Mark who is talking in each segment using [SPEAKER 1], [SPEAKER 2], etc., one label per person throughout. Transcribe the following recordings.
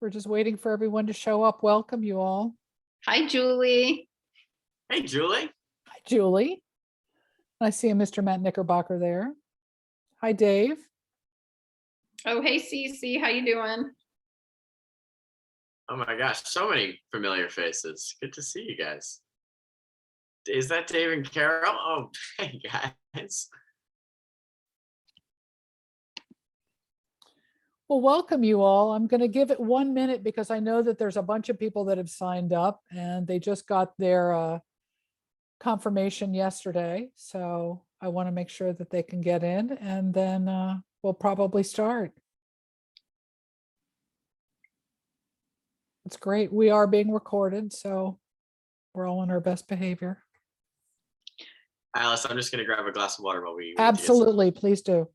[SPEAKER 1] We're just waiting for everyone to show up. Welcome you all.
[SPEAKER 2] Hi, Julie.
[SPEAKER 3] Hey, Julie.
[SPEAKER 1] Hi, Julie. I see a Mr. Matt Knickerbocker there. Hi, Dave.
[SPEAKER 2] Oh, hey, Cece. How you doing?
[SPEAKER 3] Oh my gosh, so many familiar faces. Good to see you guys. Is that Dave and Carol? Oh, hey guys.
[SPEAKER 1] Well, welcome you all. I'm going to give it 1 minute because I know that there's a bunch of people that have signed up and they just got their confirmation yesterday. So I want to make sure that they can get in, and then we'll probably start. It's great. We are being recorded, so we're all on our best behavior.
[SPEAKER 3] Alice, I'm just gonna grab a glass of water while we
[SPEAKER 1] Absolutely, please do.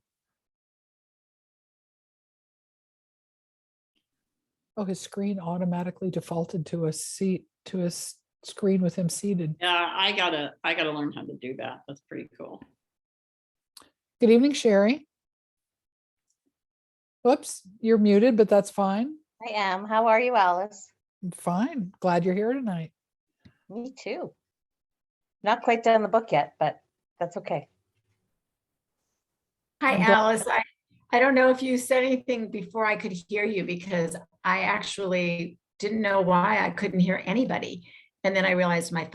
[SPEAKER 1] Oh, his screen automatically defaulted to a screen with him seated.
[SPEAKER 2] Yeah, I gotta learn how to do that. That's pretty cool.
[SPEAKER 1] Good evening, Sherry. Whoops, you're muted, but that's fine.
[SPEAKER 4] I am. How are you, Alice?
[SPEAKER 1] I'm fine. Glad you're here tonight.
[SPEAKER 4] Me too. Not quite done the book yet, but that's okay.
[SPEAKER 5] Hi,
[SPEAKER 1] I'm glad-
[SPEAKER 5] Alice. I don't know if you said anything before I could hear you, because I actually didn't know why I couldn't hear anybody. And then I realized my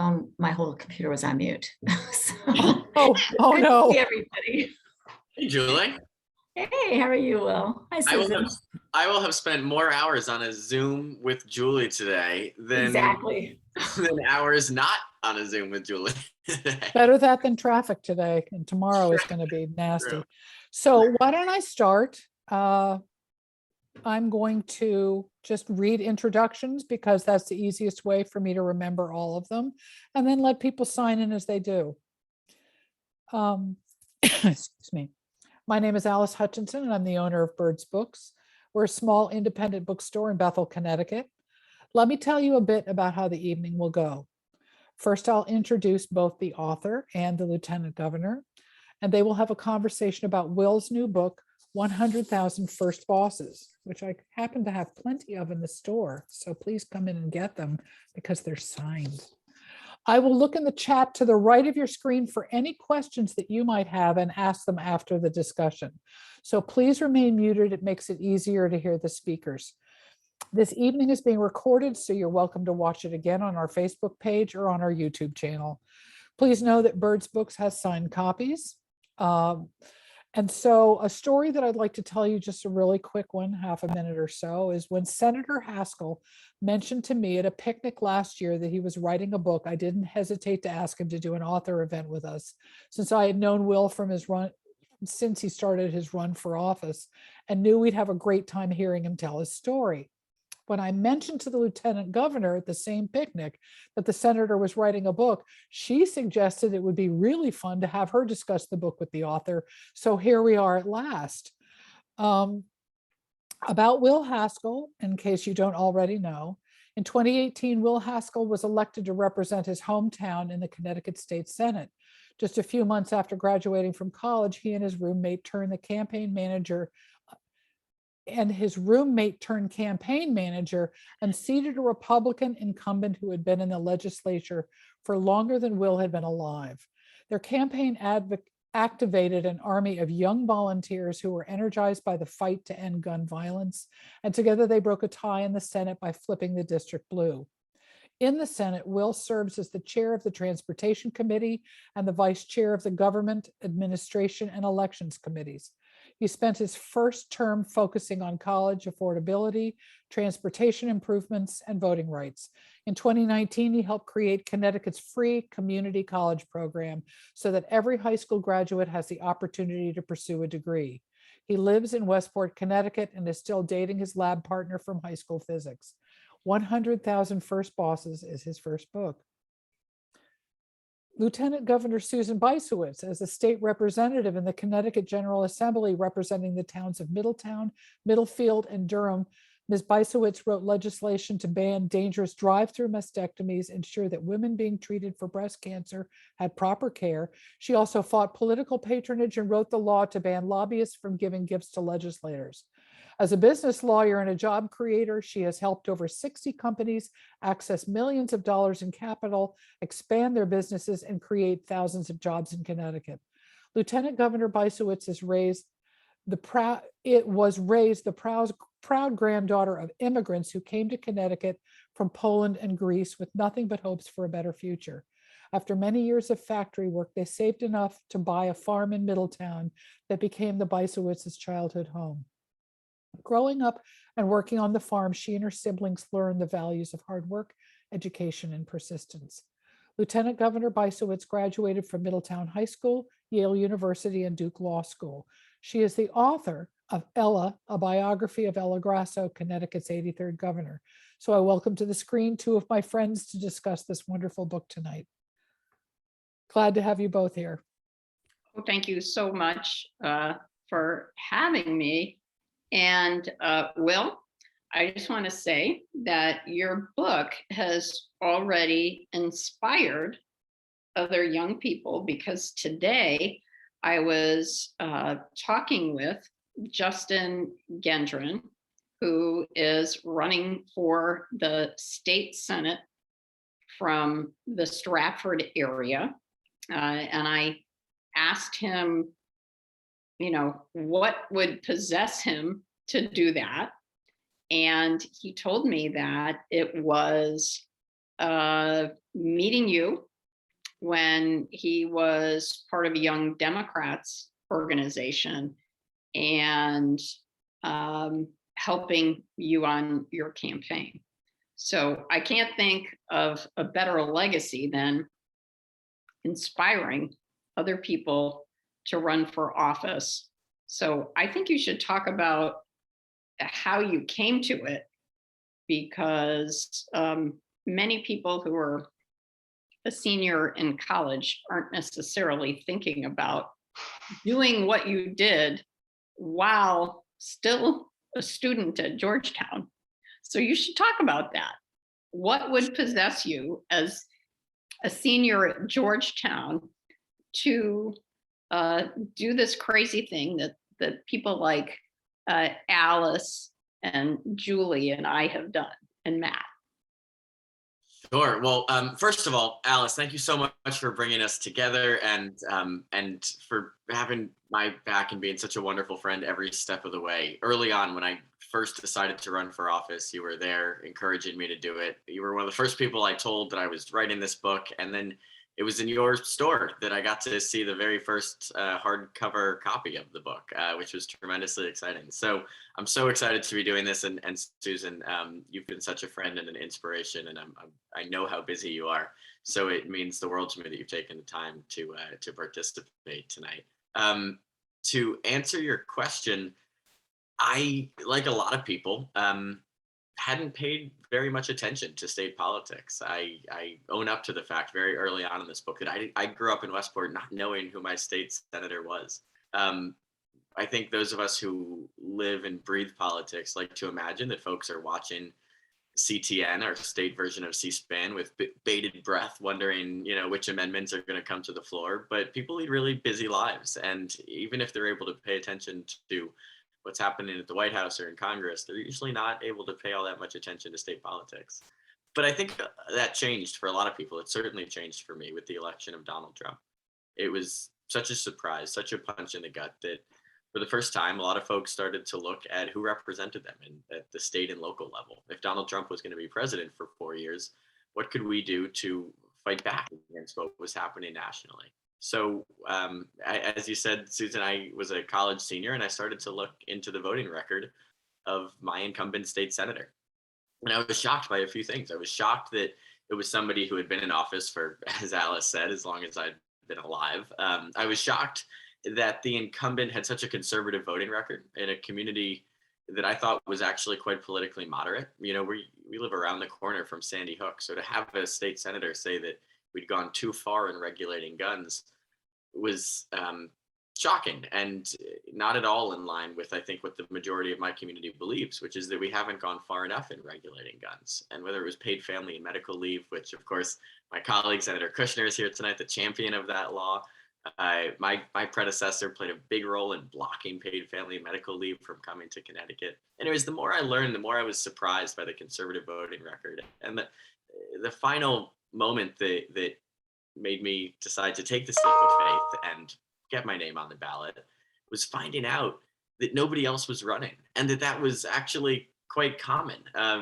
[SPEAKER 5] whole computer was on mute. So,
[SPEAKER 1] Oh
[SPEAKER 5] good to
[SPEAKER 1] no.
[SPEAKER 5] see everybody.
[SPEAKER 3] Hey, Julie.
[SPEAKER 5] Hey, how are you, Will? Hi, Susan.
[SPEAKER 3] I will have spent more hours on a Zoom with Julie today than
[SPEAKER 5] Exactly.
[SPEAKER 3] than hours not on a Zoom with Julie.
[SPEAKER 1] Better that than traffic today, and tomorrow is going to be nasty.
[SPEAKER 3] True.
[SPEAKER 1] So why don't I start? I'm going to just read introductions because that's the easiest way for me to remember all of them, and then let people sign in as they do. Excuse me. My name is Alice Hutchinson, and I'm the owner of Birds Books. We're a small independent bookstore in Bethel, Connecticut. Let me tell you a bit about how the evening will go. First, I'll introduce both the author and the lieutenant governor, and they will have a conversation about Will's new book, 100,000 First Bosses, which I happen to have plenty of in the store. So please come in and get them because they're signed. I will look in the chat to the right of your screen for any questions that you might have and ask them after the discussion. So please remain muted. It makes it easier to hear the speakers. This evening is being recorded, so you're welcome to watch it again on our Facebook page or on our YouTube channel. Please know that Birds Books has signed copies. And so a story that I'd like to tell you, just a really quick one, half a minute or so, is when Senator Haskell mentioned to me at a picnic last year that he was writing a book, I didn't hesitate to ask him to do an author event with us, since I had known Will from his run, since he started his run for office, and knew we'd have a great time hearing him tell his story. When I mentioned to the lieutenant governor at the same picnic that the senator was writing a book, she suggested it would be really fun to have her discuss the book with the author. So here we are at last. About Will Haskell, in case you don't already know, in 2018, Will Haskell was elected to represent his hometown in the Connecticut State Senate. Just a few months after graduating from college, he and his roommate turned campaign manager and seated a Republican incumbent who had been in the legislature for longer than Will had been alive. Their campaign activated an army of young volunteers who were energized by the fight to end gun violence, and together they broke a tie in the Senate by flipping the district blue. In the Senate, Will serves as the chair of the Transportation Committee and the vice chair of the Government, Administration, and Elections Committees. He spent his first term focusing on college affordability, transportation improvements, and voting rights. In 2019, he helped create Connecticut's free community college program so that every high school graduate has the opportunity to pursue a degree. He lives in Westport, Connecticut, and is still dating his lab partner from high school physics. 100,000 First Bosses is his first book. Lieutenant Governor Susan Bysiewicz, as a state representative in the Connecticut General Assembly representing the towns of Middletown, Middlefield, and Durham, Ms. Bysiewicz wrote legislation to ban dangerous drive-through mastectomies, ensure that women being treated for breast cancer had proper care. She also fought political patronage and wrote the law to ban lobbyists from giving gifts to legislators. As a business lawyer and a job creator, she has helped over 60 companies access millions of dollars in capital, expand their businesses, and create thousands of jobs in Connecticut. Lieutenant Governor Bysiewicz is raised the proud granddaughter of immigrants who came to Connecticut from Poland and Greece with nothing but hopes for a better future. After many years of factory work, they saved enough to buy a farm in Middletown that became the Bysiewicz's childhood home. Growing up and working on the farm, she and her siblings learned the values of hard work, education, and persistence. Lieutenant Governor Bysiewicz graduated from Middletown High School, Yale University, and Duke Law School. She is the author of Ella, a biography of Ella Grasso, Connecticut's 83rd governor. So I welcome to the screen two of my friends to discuss this wonderful book tonight. Glad to have you both here.
[SPEAKER 2] Well, thank you so much for having me. And Will, I just want to say that your book has already inspired other young people, because today I was talking with Justin Gendron, who is running for the state Senate from the Stratford area. And I asked him, what would possess him to do that? And he told me that it was meeting you when he was part of a Young Democrats organization and helping you on your campaign. So I can't think of a better legacy than inspiring other people to run for office. So I think you should talk about how you came to it, because many people who are a senior in college aren't necessarily thinking about doing what you did while still a student at Georgetown. So you should talk about that. What would possess you as a senior at Georgetown to do this crazy thing that people like Alice and Julie and I have done, and Matt?
[SPEAKER 3] Sure. Well, first of all, Alice, thank you so much for bringing us together and for having my back and being such a wonderful friend every step of the way. Early on, when I first decided to run for office, you were there encouraging me to do it. You were one of the first people I told that I was writing this book, and then it was in your store that I got to see the very first hardcover copy of the book, which was tremendously exciting. So I'm so excited to be doing this. And Susan, you've been such a friend and an inspiration, and I know how busy you are. So it means the world to me that you've taken the time to participate tonight. To answer your question, I, like a lot of people, hadn't paid very much attention to state politics. I own up to the fact very early on in this book that I grew up in Westport not knowing who my state senator was. I think those of us who live and breathe politics like to imagine that folks are watching CTN, our state version of C-SPAN, with bated breath, wondering, which amendments are going to come to the floor. But people lead really busy lives, and even if they're able to pay attention to what's happening at the White House or in Congress, they're usually not able to pay all that much attention to state politics. But I think that changed for a lot of people. It certainly changed for me with the election of Donald Trump. It was such a surprise, such a punch in the gut that for the first time, a lot of folks started to look at who represented them at the state and local level. If Donald Trump was going to be president for 4 years, what could we do to fight back against what was happening nationally? So as you said, Susan, I was a college senior and I started to look into the voting record of my incumbent state senator. And I was shocked by a few things. I was shocked that it was somebody who had been in office for, as Alice said, as long as I'd been alive. I was shocked that the incumbent had such a conservative voting record in a community that I thought was actually quite politically moderate. We live around the corner from Sandy Hook. So to have a state senator say that we'd gone too far in regulating guns was shocking and not at all in line with, I think, what the majority of my community believes, which is that we haven't gone far enough in regulating guns. And whether it was paid family and medical leave, which of course my colleague Senator Kushner is here tonight, the champion of that law, My predecessor played a big role in blocking paid family medical leave from coming to Connecticut. Anyways, the more I learned, the more I was surprised by the conservative voting record. And the final moment that made me decide to take the leap of faith and get my name on the ballot was finding out that nobody else was running, and that was actually quite common.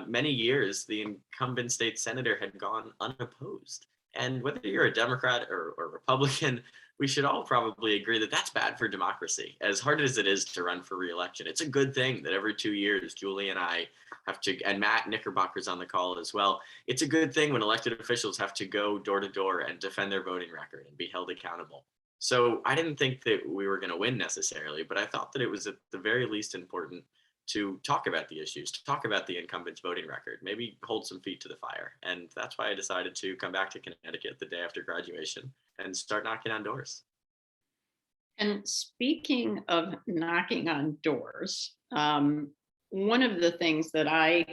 [SPEAKER 3] Many years, the incumbent state senator had gone unopposed. And whether you're a Democrat or Republican, we should all probably agree that that's bad for democracy. As hard as it is to run for re-election, it's a good thing that every 2 years, Julie and I have to, and Matt Knickerbocker's on the call as well. It's a good thing when elected officials have to go door to door and defend their voting record and be held accountable. So I didn't think that we were going to win necessarily, but I thought that it was at the very least important to talk about the issues, to talk about the incumbent's voting record, maybe hold some feet to the fire. And that's why I decided to come back to Connecticut the day after graduation and start knocking on doors.
[SPEAKER 2] And speaking of knocking on doors, one of the things that I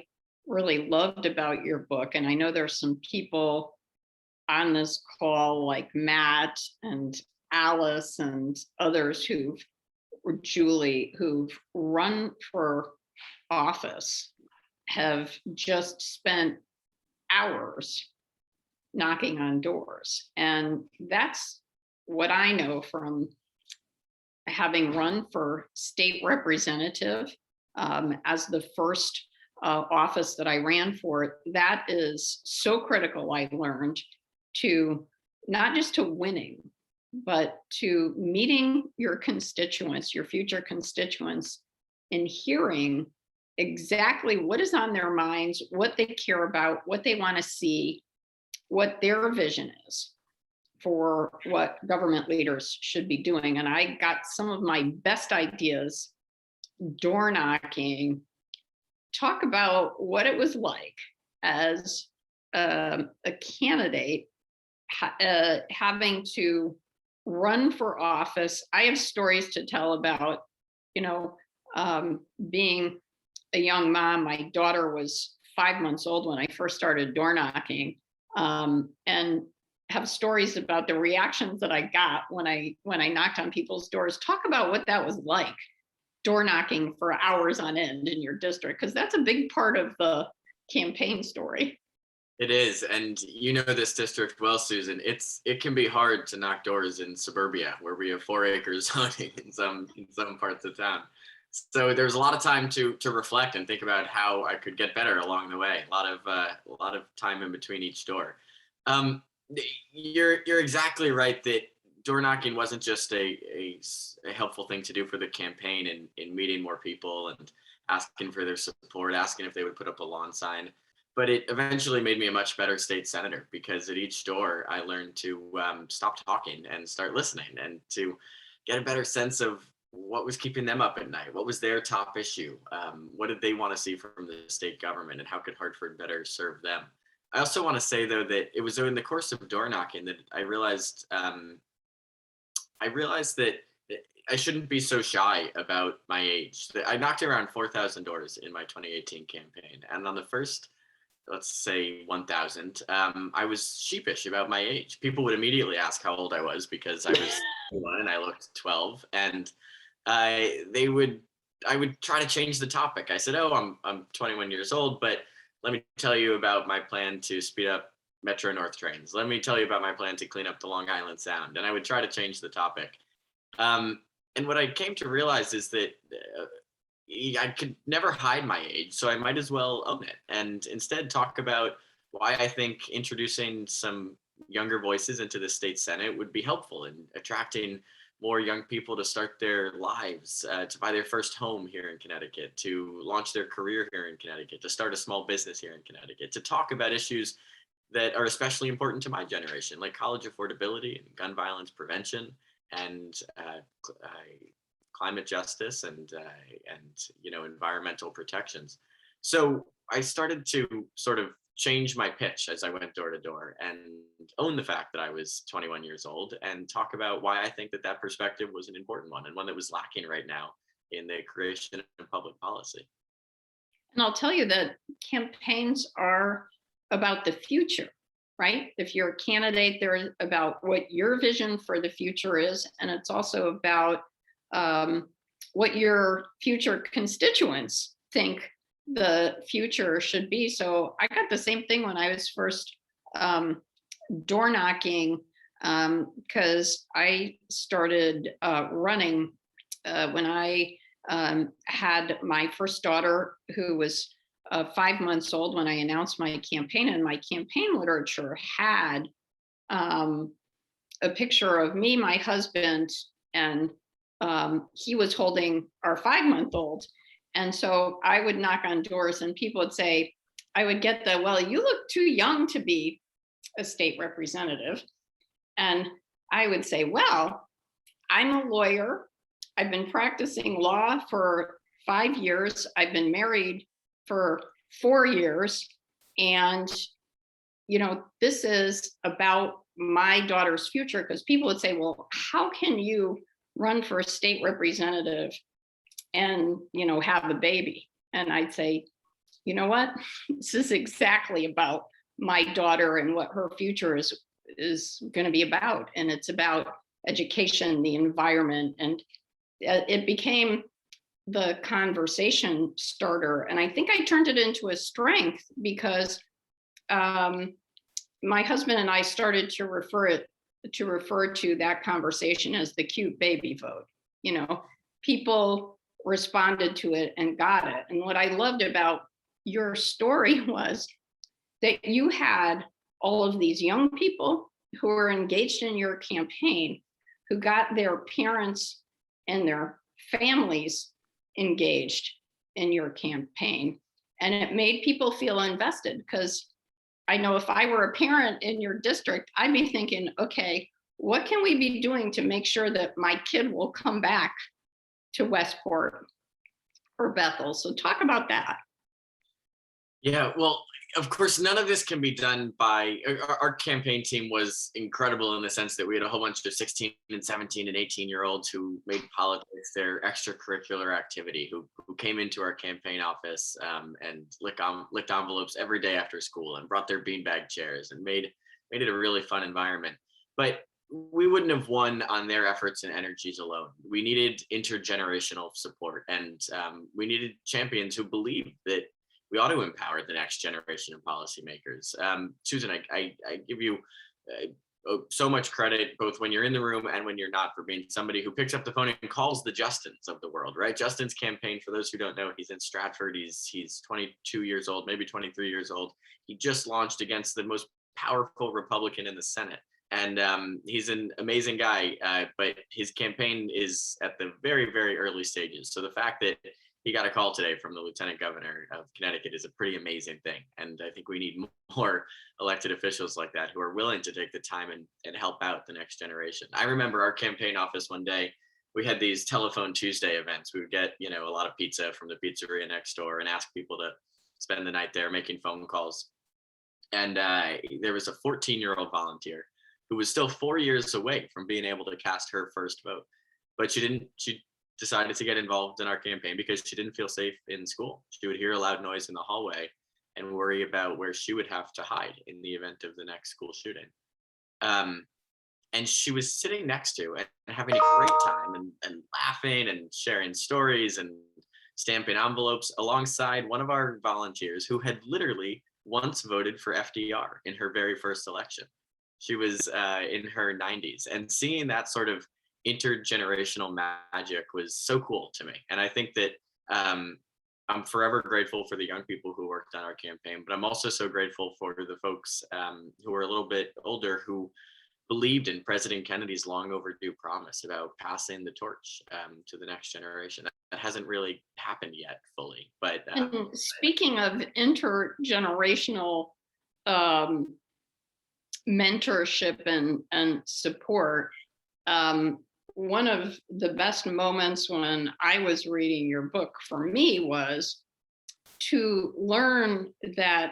[SPEAKER 2] really loved about your book, and I know there's some people on this call like Matt and Alice and others or Julie, who've run for office, have just spent hours knocking on doors. And that's what I know from having run for state representative as the first office that I ran for. That is so critical, I learned, to not just to winning, but to meeting your constituents, your future constituents, and hearing exactly what is on their minds, what they care about, what they want to see, what their vision is for what government leaders should be doing. And I got some of my best ideas door knocking. Talk about what it was like as a candidate having to run for office. I have stories to tell about, being a young mom. My daughter was 5 months old when I first started door knocking, and have stories about the reactions that I got when I knocked on people's doors. Talk about what that was like, door knocking for hours on end in your district, because that's a big part of the campaign story.
[SPEAKER 3] It is, and you know this district well, Susan. It can be hard to knock doors in suburbia, where we have 4 acres zoning in some parts of town. So there's a lot of time to reflect and think about how I could get better along the way. A lot of time in between each door. You're exactly right that door knocking wasn't just a helpful thing to do for the campaign in meeting more people and asking for their support, asking if they would put up a lawn sign. But it eventually made me a much better state senator, because at each door I learned to stop talking and start listening, and to get a better sense of what was keeping them up at night, what was their top issue, what did they want to see from the state government, and how could Hartford better serve them. I also want to say, though, that it was in the course of door knocking that I realized that I shouldn't be so shy about my age. I knocked around 4,000 doors in my 2018 campaign, and on the first, let's say 1,000, I was sheepish about my age. People would immediately ask how old I was, because I was 21 and I looked 12, and I would try to change the topic. I said, "Oh, I'm 21 years old, but let me tell you about my plan to speed up Metro North trains. Let me tell you about my plan to clean up the Long Island Sound." And I would try to change the topic. And what I came to realize is that I could never hide my age, so I might as well own it, and instead talk about why I think introducing some younger voices into the state Senate would be helpful in attracting more young people to start their lives, to buy their first home here in Connecticut, to launch their career here in Connecticut, to start a small business here in Connecticut, to talk about issues that are especially important to my generation, like college affordability and gun violence prevention, and climate justice, and environmental protections. So I started to sort of change my pitch as I went door to door, and own the fact that I was 21 years old, and talk about why I think that perspective was an important one, and one that was lacking right now in the creation of public policy.
[SPEAKER 2] And I'll tell you that campaigns are about the future. right? If you're a candidate, they're about what your vision for the future is. And it's also about what your future constituents think the future should be. So I got the same thing when I was first door knocking, because I started running when I had my first daughter, who was 5 months old when I announced my campaign, and my campaign literature had a picture of me, my husband, and he was holding our 5-month-old. And so I would knock on doors and people would say, I would get the, well, you look too young to be a state representative. And I would say, well, I'm a lawyer. I've been practicing law for 5 years. I've been married for 4 years. And, you know, this is about my daughter's future, because people would say, well, how can you run for a state representative and, you know, have a baby? And I'd say, you know what, this is exactly about my daughter and what her future is going to be about. And it's about education, the environment, and it became the conversation starter. And I think I turned it into a strength, because my husband and I started to refer to that conversation as the cute baby vote. You know, people responded to it and got it. And what I loved about your story was that you had all of these young people who were engaged in your campaign, who got their parents and their families engaged in your campaign. And it made people feel invested, because I know if I were a parent in your district, I'd be thinking, okay, what can we be doing to make sure that my kid will come back to Westport or Bethel? So talk about that.
[SPEAKER 3] Yeah, well, of course, none of this can be done by our campaign team was incredible in the sense that we had a whole bunch of 16 and 17 and 18-year-olds who made politics their extracurricular activity, who came into our campaign office and licked envelopes every day after school and brought their beanbag chairs and made it a really fun environment. But we wouldn't have won on their efforts and energies alone. We needed intergenerational support, and we needed champions who believed that we ought to empower the next generation of policymakers. Susan, I give you so much credit, both when you're in the room and when you're not, for being somebody who picks up the phone and calls the Justins of the world, right? Justin's campaign, for those who don't know, he's in Stratford. He's 22 years old, maybe 23 years old. He just launched against the most powerful Republican in the Senate. And he's an amazing guy, but his campaign is at the very, very early stages. So the fact that he got a call today from the Lieutenant Governor of Connecticut is a pretty amazing thing. And I think we need more elected officials like that who are willing to take the time and help out the next generation. I remember our campaign office one day, we had these Telephone Tuesday events. We would get, you know, a lot of pizza from the pizzeria next door and ask people to spend the night there making phone calls. And there was a 14-year-old volunteer who was still 4 years away from being able to cast her first vote. But she decided to get involved in our campaign because she didn't feel safe in school. She would hear a loud noise in the hallway and worry about where she would have to hide in the event of the next school shooting. And she was sitting next to and having a great time and laughing and sharing stories and stamping envelopes alongside one of our volunteers who had literally once voted for FDR in her very first election. She was in her 90s, and seeing that sort of intergenerational magic was so cool to me. And I think that I'm forever grateful for the young people who worked on our campaign, but I'm also so grateful for the folks who are a little bit older, who believed in President Kennedy's long overdue promise about passing the torch to the next generation. That hasn't really happened yet fully. But
[SPEAKER 2] and speaking of intergenerational mentorship and support, one of the best moments when I was reading your book for me was to learn that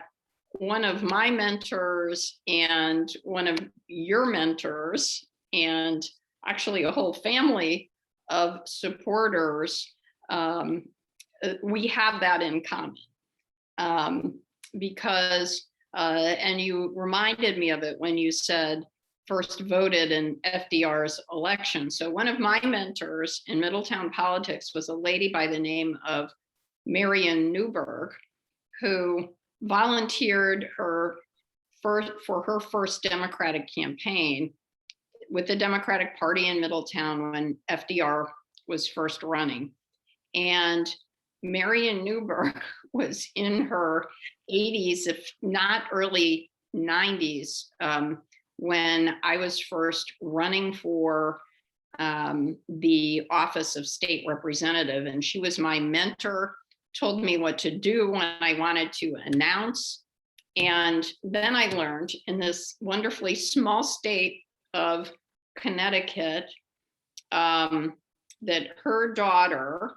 [SPEAKER 2] one of my mentors and one of your mentors, and actually a whole family of supporters, we have that in common. Because And you reminded me of it when you said first voted in FDR's election. So one of my mentors in Middletown politics was a lady by the name of Marion Newberg, who volunteered for her first Democratic campaign with the Democratic Party in Middletown when FDR was first running. And Marion Newberg was in her 80s, if not early 90s, when I was first running for the office of state representative. And she was my mentor, told me what to do when I wanted to announce. And then I learned in this wonderfully small state of Connecticut that her daughter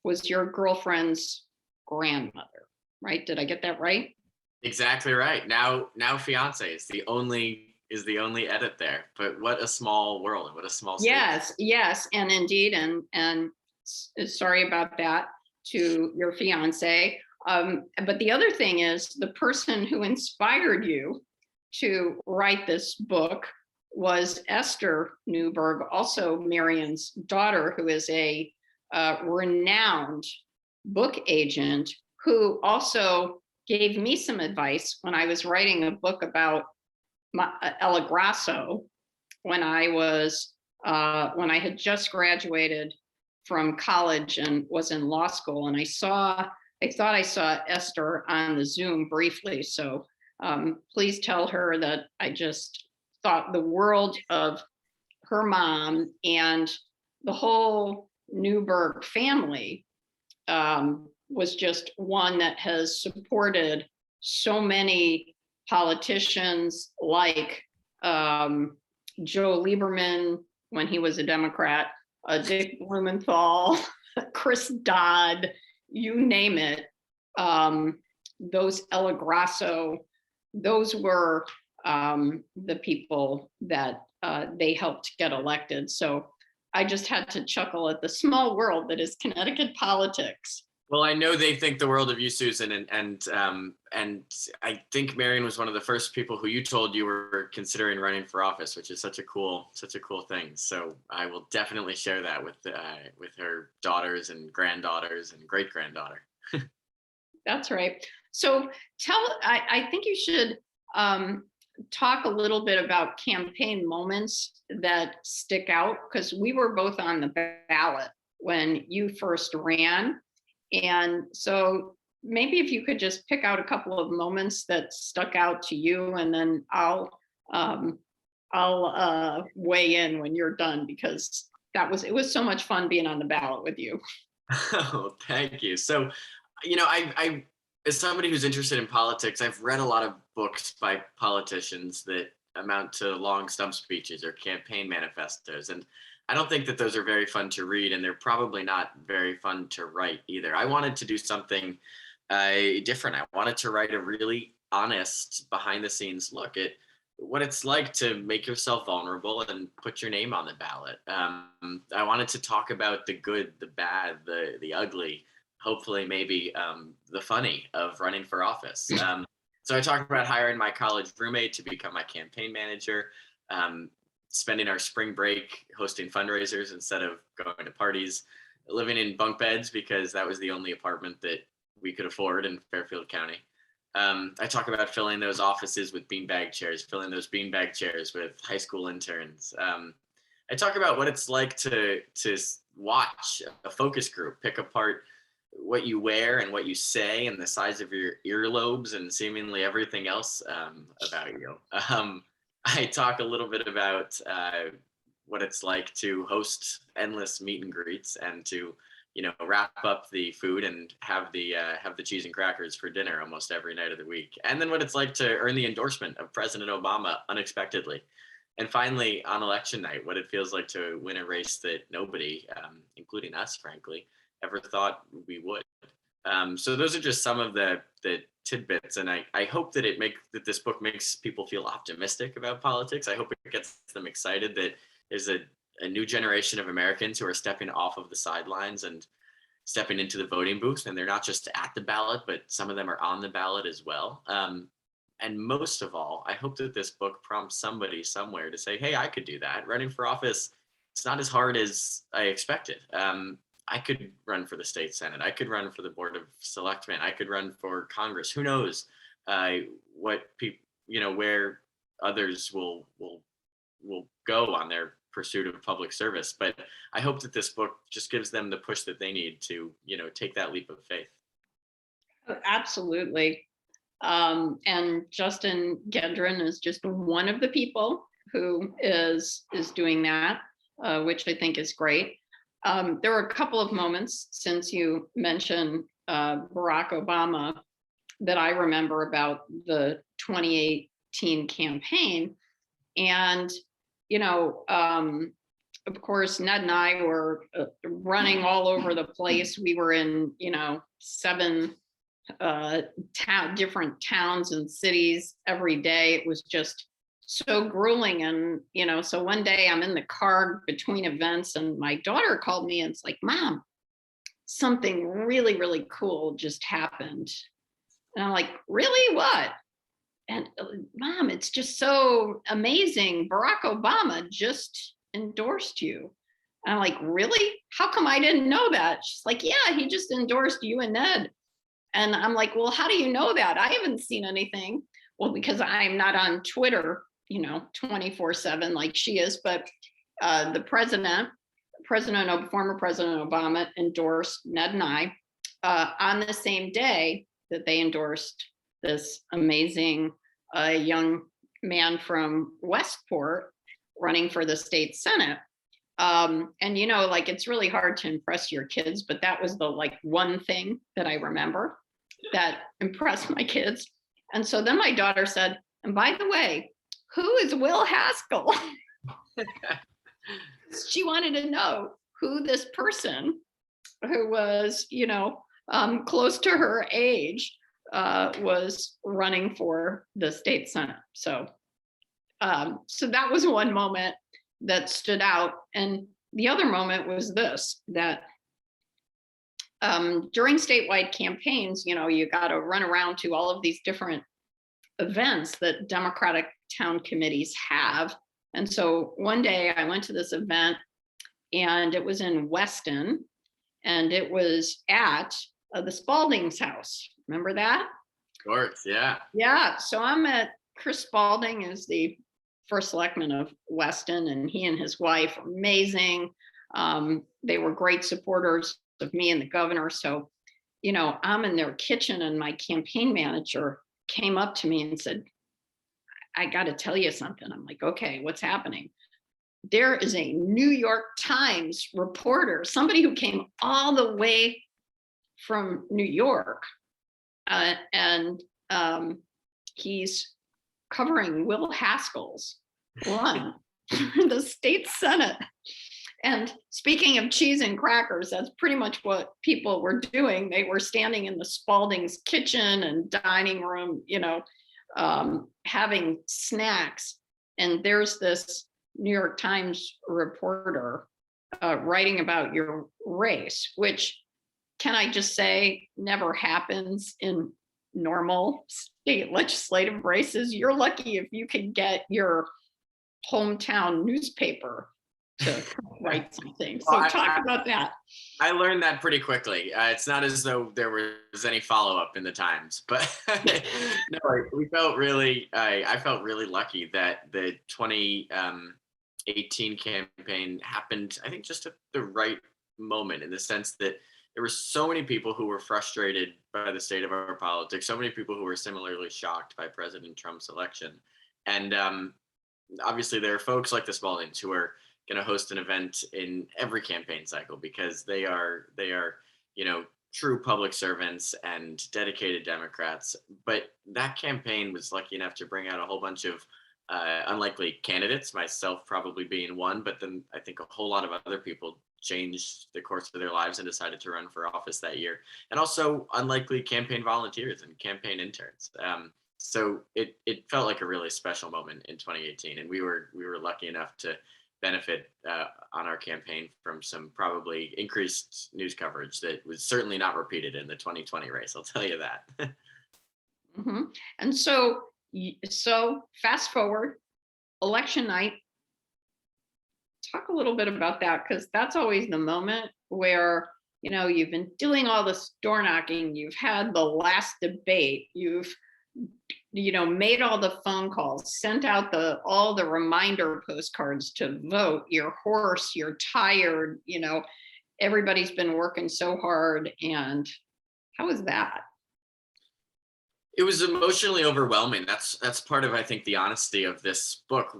[SPEAKER 2] was your girlfriend's grandmother, right? Did I get that right?
[SPEAKER 3] Exactly right. Now fiance is the only edit there. But what a small world, what a small state.
[SPEAKER 2] Yes, and indeed, and sorry about that to your fiance. But the other thing is the person who inspired you to write this book was Esther Newberg, also Marion's daughter, who is a renowned book agent who also gave me some advice when I was writing a book about Ella Grasso when I had just graduated from college and was in law school. And I thought I saw Esther on the Zoom briefly. So please tell her that I just thought the world of her mom and the whole Newberg family was just one that has supported so many politicians like Joe Lieberman when he was a Democrat, Dick Blumenthal, Chris Dodd, you name it. Those Ella Grasso, those were the people that they helped get elected. So I just had to chuckle at the small world that is Connecticut politics.
[SPEAKER 3] Well, I know they think the world of you, Susan, and I think Marion was one of the first people who you told you were considering running for office, which is such a cool thing. So I will definitely share that with her daughters and granddaughters and great granddaughter.
[SPEAKER 2] That's right. So I think you should talk a little bit about campaign moments that stick out, because we were both on the ballot when you first ran. And so maybe if you could just pick out a couple of moments that stuck out to you, and then I'll weigh in when you're done, because it was so much fun being on the ballot with you.
[SPEAKER 3] Oh, thank you. So, I as somebody who's interested in politics, I've read a lot of books by politicians that amount to long stump speeches or campaign manifestos. And I don't think that those are very fun to read, and they're probably not very fun to write either. I wanted to do something different. I wanted to write a really honest behind the scenes look at what it's like to make yourself vulnerable and put your name on the ballot. I wanted to talk about the good, the bad, the ugly, hopefully maybe the funny of running for office. So I talked about hiring my college roommate to become my campaign manager, spending our spring break hosting fundraisers instead of going to parties, living in bunk beds because that was the only apartment that we could afford in Fairfield County. I talk about filling those offices with beanbag chairs, filling those beanbag chairs with high school interns. I talk about what it's like to watch a focus group pick apart what you wear and what you say and the size of your earlobes and seemingly everything else about you. I talk a little bit about what it's like to host endless meet and greets and to, wrap up the food and have the cheese and crackers for dinner almost every night of the week. And then what it's like to earn the endorsement of President Obama unexpectedly. And finally, on election night, what it feels like to win a race that nobody, including us, frankly, ever thought we would. So those are just some of the tidbits, and I hope that that this book makes people feel optimistic about politics. I hope it gets them excited that there's a new generation of Americans who are stepping off of the sidelines and stepping into the voting booth, and they're not just at the ballot, but some of them are on the ballot as well. And most of all, I hope that this book prompts somebody somewhere to say, hey, I could do that. Running for office, it's not as hard as I expected. I could run for the state Senate. I could run for the Board of Selectmen. I could run for Congress. Who knows what people, where others will go on their pursuit of public service. But I hope that this book just gives them the push that they need to, take that leap of faith.
[SPEAKER 2] Absolutely. And Justin Gendron is just one of the people who is doing that, which I think is great. There were a couple of moments since you mentioned Barack Obama that I remember about the 2018 campaign. And, of course, Ned and I were running all over the place. We were in, 7 different towns and cities every day. It was just so grueling. And, so one day I'm in the car between events and my daughter called me and it's like, Mom, something really, really cool just happened. And I'm like, really? What? And Mom, it's just so amazing. Barack Obama just endorsed you. And I'm like, really? How come I didn't know that? She's like, yeah, he just endorsed you and Ned. And I'm like, well, how do you know that? I haven't seen anything. Well, because I'm not on Twitter, 24/7 like she is, but the former President Obama endorsed Ned and I on the same day that they endorsed this amazing young man from Westport running for the state Senate. And it's really hard to impress your kids, but that was the one thing that I remember that impressed my kids. And so then my daughter said, and by the way, who is Will Haskell? She wanted to know who this person who was, close to her age was running for the state Senate. So that was one moment that stood out. And the other moment was this, that during statewide campaigns, you got to run around to all of these different events that Democratic town committees have. And so one day I went to this event and it was in Weston and it was at the Spalding's house. Remember that?
[SPEAKER 3] Of course, yeah.
[SPEAKER 2] Yeah, so I'm at Chris Spalding is the first selectman of Weston, and he and his wife are amazing. They were great supporters of me and the governor. So, I'm in their kitchen and my campaign manager came up to me and said, I got to tell you something. I'm like, okay, what's happening? There is a New York Times reporter, somebody who came all the way from New York, and he's covering Will Haskell's run for the state Senate. And speaking of cheese and crackers, that's pretty much what people were doing. They were standing in the Spalding's kitchen and dining room, having snacks. And there's this New York Times reporter writing about your race, which, can I just say, never happens in normal state legislative races. You're lucky if you can get your hometown newspaper to write something. So talk about that.
[SPEAKER 3] I learned that pretty quickly. It's not as though there was any follow-up in the Times, but no, we felt really, I felt really lucky that the 2018 campaign happened, I think, just at the right moment, in the sense that there were so many people who were frustrated by the state of our politics, so many people who were similarly shocked by President Trump's election. And obviously there are folks like the Spaldings who are going to host an event in every campaign cycle because they are true public servants and dedicated Democrats. But that campaign was lucky enough to bring out a whole bunch of unlikely candidates, myself probably being one, but then I think a whole lot of other people changed the course of their lives and decided to run for office that year. And also unlikely campaign volunteers and campaign interns. So it felt like a really special moment in 2018. And we were lucky enough to benefit on our campaign from some probably increased news coverage that was certainly not repeated in the 2020 race. I'll tell you that.
[SPEAKER 2] And so, fast forward, election night. Talk a little bit about that, because that's always the moment where, you've been doing all this door knocking, you've had the last debate, you've made all the phone calls, sent out all the reminder postcards to vote, you're hoarse, you're tired, everybody's been working so hard. And how was that?
[SPEAKER 3] It was emotionally overwhelming. That's part of, I think, the honesty of this book.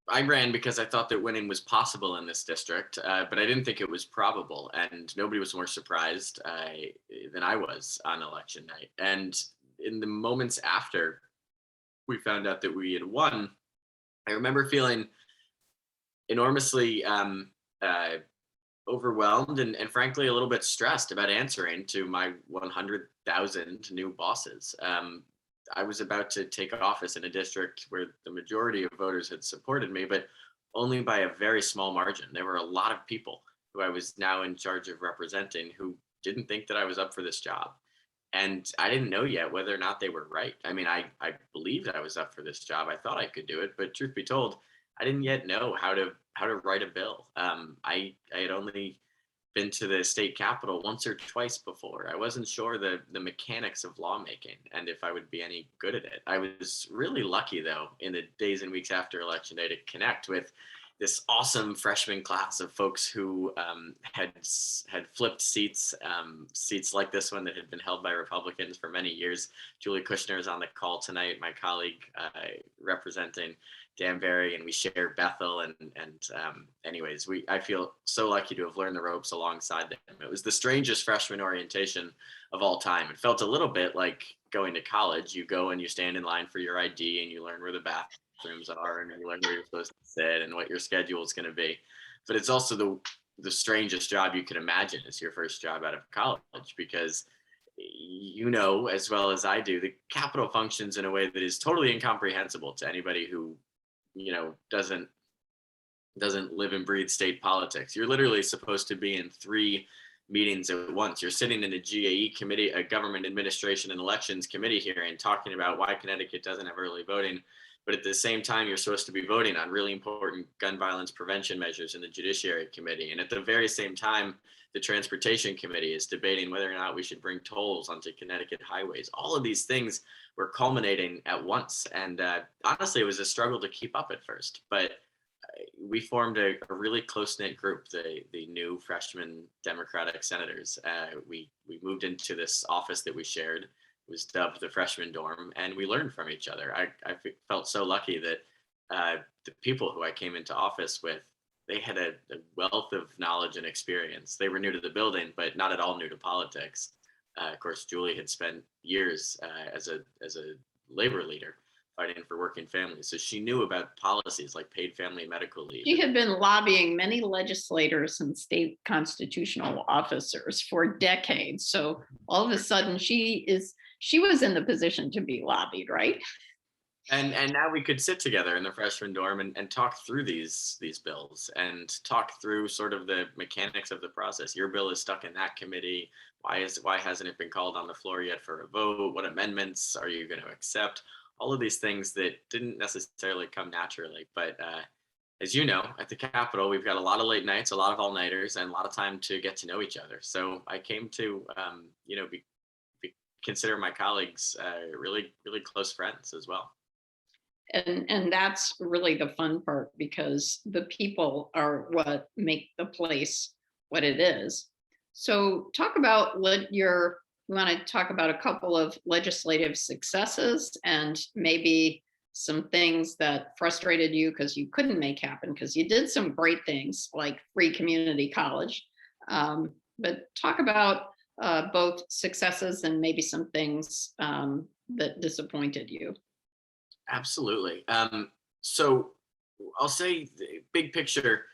[SPEAKER 3] I ran because I thought that winning was possible in this district, but I didn't think it was probable. And nobody was more surprised than I was on election night. And in the moments after we found out that we had won, I remember feeling enormously overwhelmed and frankly a little bit stressed about answering to my 100,000 new bosses. I was about to take office in a district where the majority of voters had supported me, but only by a very small margin. There were a lot of people who I was now in charge of representing who didn't think that I was up for this job. And I didn't know yet whether or not they were right. I mean, I believed I was up for this job. I thought I could do it, but truth be told, I didn't yet know how to write a bill. I had only been to the state capitol once or twice before. I wasn't sure the mechanics of lawmaking and if I would be any good at it. I was really lucky, though, in the days and weeks after election day to connect with this awesome freshman class of folks who had flipped seats like this one that had been held by Republicans for many years. Julie Kushner is on the call tonight, my colleague representing Danbury, and we share Bethel. And anyways, I feel so lucky to have learned the ropes alongside them. It was the strangest freshman orientation of all time. It felt a little bit like going to college. You go and you stand in line for your ID and you learn where the bathrooms are and you learn where you're supposed to sit and what your schedule is going to be. But it's also the strangest job you could imagine as your first job out of college, because as well as I do, the Capitol functions in a way that is totally incomprehensible to anybody who doesn't live and breathe state politics. You're literally supposed to be in 3 meetings at once. You're sitting in a GAE committee, a government administration and elections committee hearing, talking about why Connecticut doesn't have early voting. But at the same time, you're supposed to be voting on really important gun violence prevention measures in the Judiciary Committee. And at the very same time, the Transportation Committee is debating whether or not we should bring tolls onto Connecticut highways. All of these things were culminating at once. And honestly, it was a struggle to keep up at first. But we formed a really close-knit group, the new freshman Democratic senators. We moved into this office that we shared. It was dubbed the freshman dorm, and we learned from each other. I felt so lucky that the people who I came into office with, they had a wealth of knowledge and experience. They were new to the building, but not at all new to politics. Of course, Julie had spent years as a labor leader fighting for working families. So she knew about policies like paid family and medical leave.
[SPEAKER 2] She had been lobbying many legislators and state constitutional officers for decades. So all of a sudden she was in the position to be lobbied, right?
[SPEAKER 3] And now we could sit together in the freshman dorm and talk through these bills and talk through sort of the mechanics of the process. Your bill is stuck in that committee. Why hasn't it been called on the floor yet for a vote? What amendments are you going to accept? All of these things that didn't necessarily come naturally. But as you know, at the Capitol, we've got a lot of late nights, a lot of all-nighters, and a lot of time to get to know each other. So I came to, consider my colleagues really, really close friends as well.
[SPEAKER 2] And that's really the fun part, because the people are what make the place what it is. So talk about we want to talk about a couple of legislative successes and maybe some things that frustrated you because you couldn't make happen, because you did some great things like free community college. But talk about both successes and maybe some things that disappointed you.
[SPEAKER 3] Absolutely. So I'll say the big picture,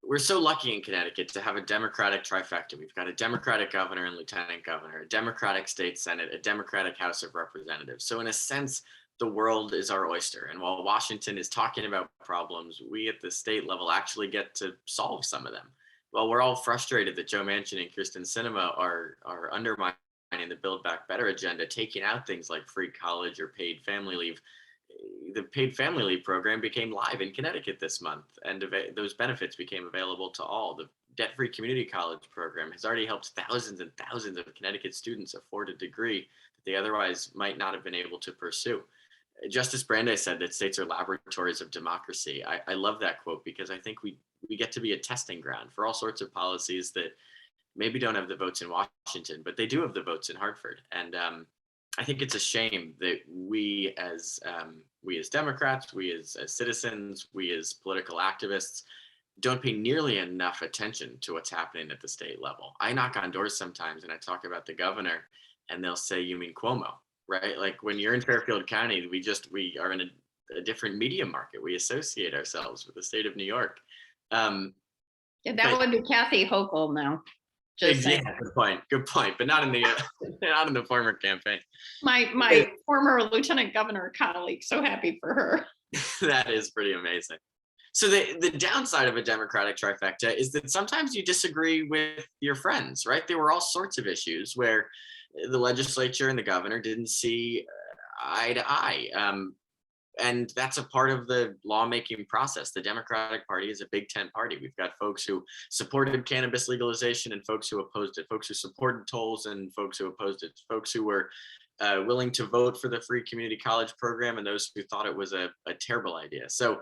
[SPEAKER 3] we're so lucky in Connecticut to have a Democratic trifecta. We've got a Democratic governor and lieutenant governor, a Democratic state senate, a Democratic House of Representatives. So in a sense, the world is our oyster. And while Washington is talking about problems, we at the state level actually get to solve some of them. Well, we're all frustrated that Joe Manchin and Kristen Sinema are undermining the Build Back Better agenda, taking out things like free college or paid family leave. The paid family leave program became live in Connecticut this month, and those benefits became available to all. The debt-free community college program has already helped thousands and thousands of Connecticut students afford a degree that they otherwise might not have been able to pursue. Justice Brandeis said that states are laboratories of democracy. I love that quote because I think we get to be a testing ground for all sorts of policies that maybe don't have the votes in Washington, but they do have the votes in Hartford. And I think it's a shame that we as Democrats, we as citizens, we as political activists don't pay nearly enough attention to what's happening at the state level. I knock on doors sometimes and I talk about the governor and they'll say, "You mean Cuomo?" Right? Like when you're in Fairfield County, we are in a different media market. We associate ourselves with the state of New York.
[SPEAKER 2] Yeah, that would be Kathy Hochul now. Just saying.
[SPEAKER 3] Yeah, good point, but not in the not in the former campaign.
[SPEAKER 2] My former lieutenant governor colleague, so happy for her.
[SPEAKER 3] That is pretty amazing. So the downside of a Democratic trifecta is that sometimes you disagree with your friends, right? There were all sorts of issues where the legislature and the governor didn't see eye to eye. And that's a part of the lawmaking process. The Democratic Party is a big tent party. We've got folks who supported cannabis legalization and folks who opposed it, folks who supported tolls and folks who opposed it, folks who were willing to vote for the free community college program and those who thought it was a terrible idea. So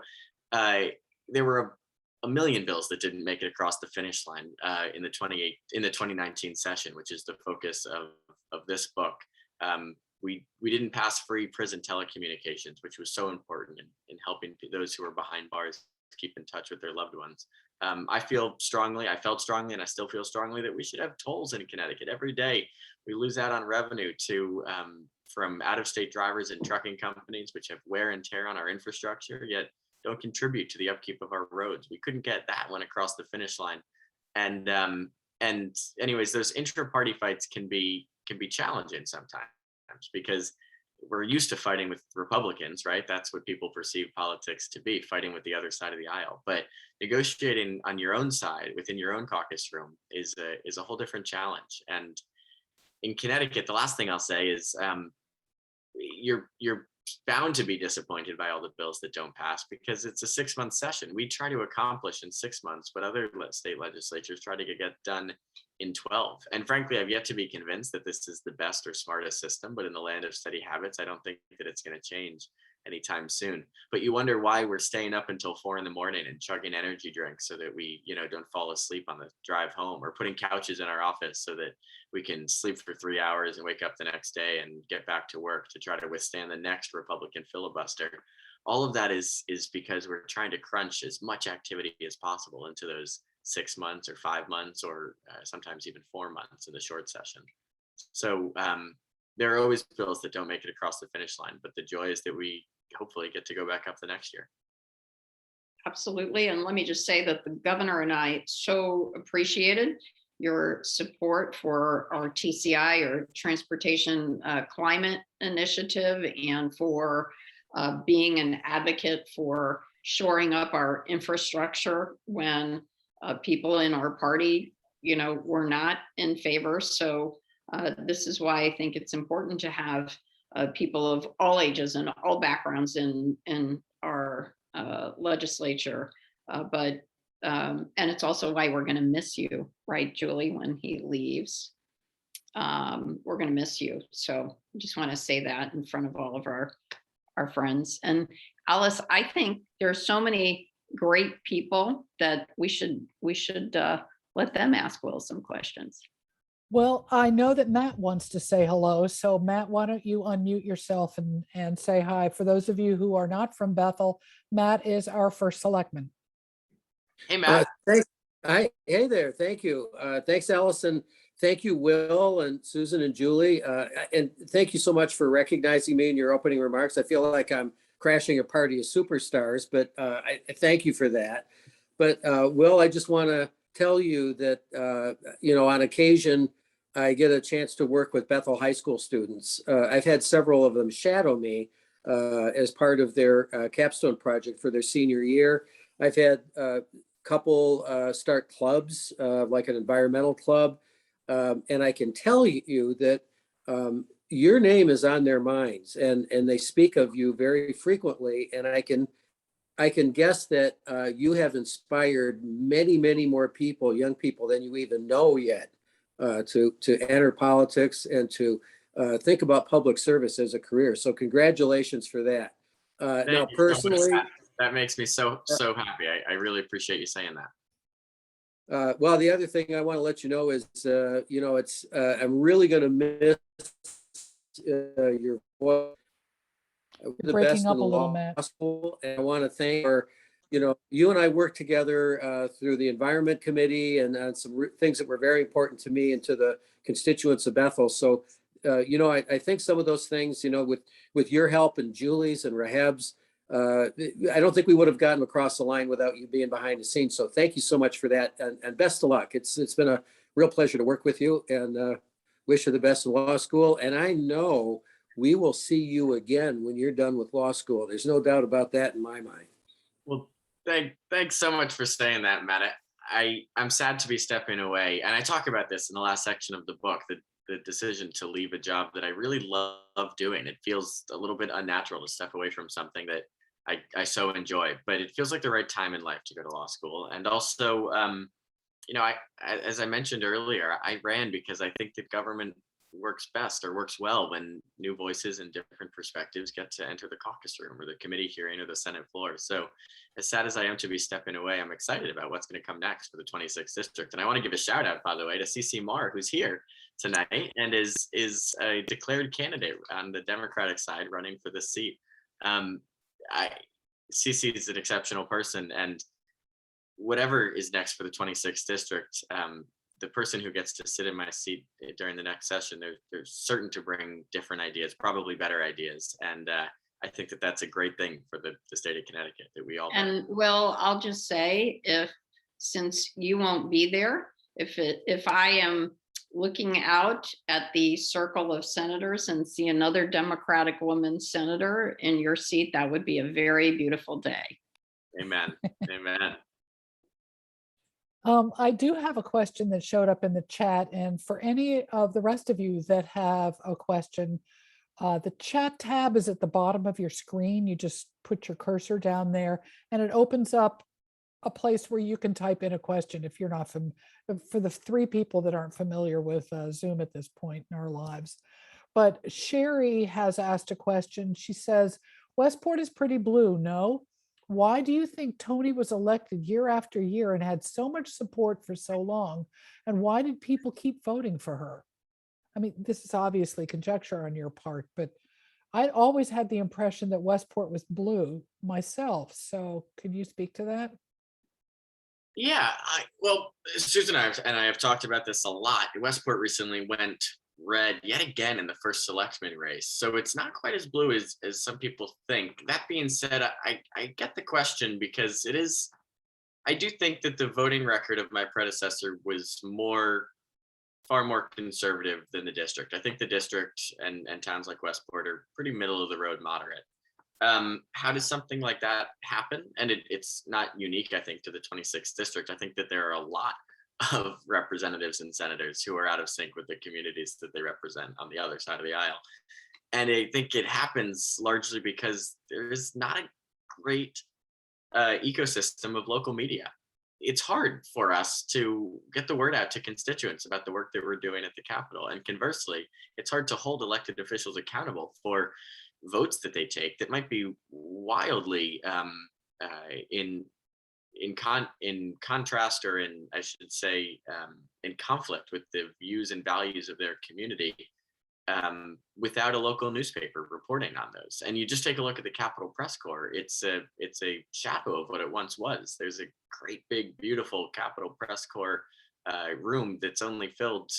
[SPEAKER 3] there were a million bills that didn't make it across the finish line in the 2019 session, which is the focus of this book. We didn't pass free prison telecommunications, which was so important in helping those who are behind bars keep in touch with their loved ones. I felt strongly, and I still feel strongly that we should have tolls in Connecticut. Every day we lose out on revenue from out-of-state drivers and trucking companies, which have wear and tear on our infrastructure, yet don't contribute to the upkeep of our roads. We couldn't get that one across the finish line. And anyways, those intra-party fights can be challenging sometimes, because we're used to fighting with Republicans, right? That's what people perceive politics to be, fighting with the other side of the aisle. But negotiating on your own side, within your own caucus room, is a whole different challenge. And in Connecticut, the last thing I'll say is you're bound to be disappointed by all the bills that don't pass because it's a 6-month session. We try to accomplish in 6 months what other state legislatures try to get done in 12. And frankly, I've yet to be convinced that this is the best or smartest system, but in the land of steady habits, I don't think that it's going to change anytime soon. But you wonder why we're staying up until 4 a.m. and chugging energy drinks so that we, don't fall asleep on the drive home, or putting couches in our office so that we can sleep for 3 hours and wake up the next day and get back to work to try to withstand the next Republican filibuster. All of that is because we're trying to crunch as much activity as possible into those 6 months or 5 months, or sometimes even 4 months in the short session. So there are always bills that don't make it across the finish line, but the joy is that we hopefully get to go back up the next year.
[SPEAKER 2] Absolutely. And let me just say that the governor and I so appreciated your support for our TCI, or Transportation Climate Initiative, and for being an advocate for shoring up our infrastructure when people in our party, were not in favor. So this is why I think it's important to have people of all ages and all backgrounds in our legislature. And it's also why we're going to miss you, right, Julie, when he leaves. We're going to miss you. So I just want to say that in front of all of our friends. And Alice, I think there's so many great people that we should let them ask Will some questions.
[SPEAKER 1] Well, I know that Matt wants to say hello. So Matt, why don't you unmute yourself and say hi? For those of you who are not from Bethel, Matt is our first selectman.
[SPEAKER 3] Hey, Matt.
[SPEAKER 6] Thanks. Hi. Hey there. Thank you. Thanks, Allison. Thank you, Will and Susan and Julie. And thank you so much for recognizing me in your opening remarks. I feel like I'm crashing a party of superstars, but I thank you for that. But Will, I just want to tell you that, on occasion, I get a chance to work with Bethel High School students. I've had several of them shadow me, as part of their capstone project for their senior year. I've had a couple start clubs, like an environmental club. And I can tell you that your name is on their minds, and they speak of you very frequently. And I can guess that you have inspired many, many more people, young people, than you even know yet, to enter politics and to think about public service as a career. So congratulations for that. Now,
[SPEAKER 3] Thank you so much.
[SPEAKER 6] personally,
[SPEAKER 3] That makes me so happy. I really appreciate you saying that.
[SPEAKER 6] well, the other thing I want to let you know is, it's I'm really going to miss your voice.
[SPEAKER 1] You're breaking up a little, Matt.
[SPEAKER 6] School, and I want to thank our, you and I worked together through the Environment Committee and on some things that were very important to me and to the constituents of Bethel. So, I think some of those things, with your help and Julie's and Rahab's, I don't think we would have gotten across the line without you being behind the scenes. So thank you so much for that, and best of luck. It's been a real pleasure to work with you, and wish you the best in law school. And I know we will see you again when you're done with law school. There's no doubt about that in my mind.
[SPEAKER 3] Well, thanks so much for saying that, Matt. I'm sad to be stepping away, and I talk about this in the last section of the book. The decision to leave a job that I really love doing. It feels a little bit unnatural to step away from something that I so enjoy, but it feels like the right time in life to go to law school. And also, as I mentioned earlier, I ran because I think that government works best or works well when new voices and different perspectives get to enter the caucus room or the committee hearing or the Senate floor. So as sad as I am to be stepping away, I'm excited about what's going to come next for the 26th district. And I want to give a shout out, by the way, to CC Marr, who's here tonight and is a declared candidate on the Democratic side running for this seat. CC is an exceptional person, and whatever is next for the 26th district, the person who gets to sit in my seat during the next session, they're certain to bring different ideas, probably better ideas. And I think that that's a great thing for the state of Connecticut that we all.
[SPEAKER 2] And well, I'll just say, since you won't be there, if I am looking out at the circle of senators and see another Democratic woman senator in your seat, that would be a very beautiful day.
[SPEAKER 3] Amen. Amen.
[SPEAKER 1] I do have a question that showed up in the chat, and for any of the rest of you that have a question, the chat tab is at the bottom of your screen. You just put your cursor down there and it opens up a place where you can type in a question if you're not for the three people that aren't familiar with Zoom at this point in our lives. But Sherry has asked a question. She says, Westport is pretty blue, no? Why do you think Tony was elected year after year and had so much support for so long? And why did people keep voting for her? I mean, this is obviously conjecture on your part, but I always had the impression that Westport was blue myself. So can you speak to that?
[SPEAKER 3] Yeah, well, Susan and I have talked about this a lot. Westport recently went red yet again in the first selectman race. So it's not quite as blue as some people think. That being said, I get the question because I do think that the voting record of my predecessor was far more conservative than the district. I think the district and towns like Westport are pretty middle of the road moderate. How does something like that happen? And it's not unique, I think, to the 26th district. I think that there are a lot of representatives and senators who are out of sync with the communities that they represent on the other side of the aisle. And I think it happens largely because there is not a great ecosystem of local media. It's hard for us to get the word out to constituents about the work that we're doing at the Capitol. And conversely, it's hard to hold elected officials accountable for votes that they take that might be wildly in contrast, or in conflict with the views and values of their community, without a local newspaper reporting on those. And you just take a look at the Capitol Press Corps. It's a shadow of what it once was. There's a great big beautiful Capitol Press Corps room that's only filled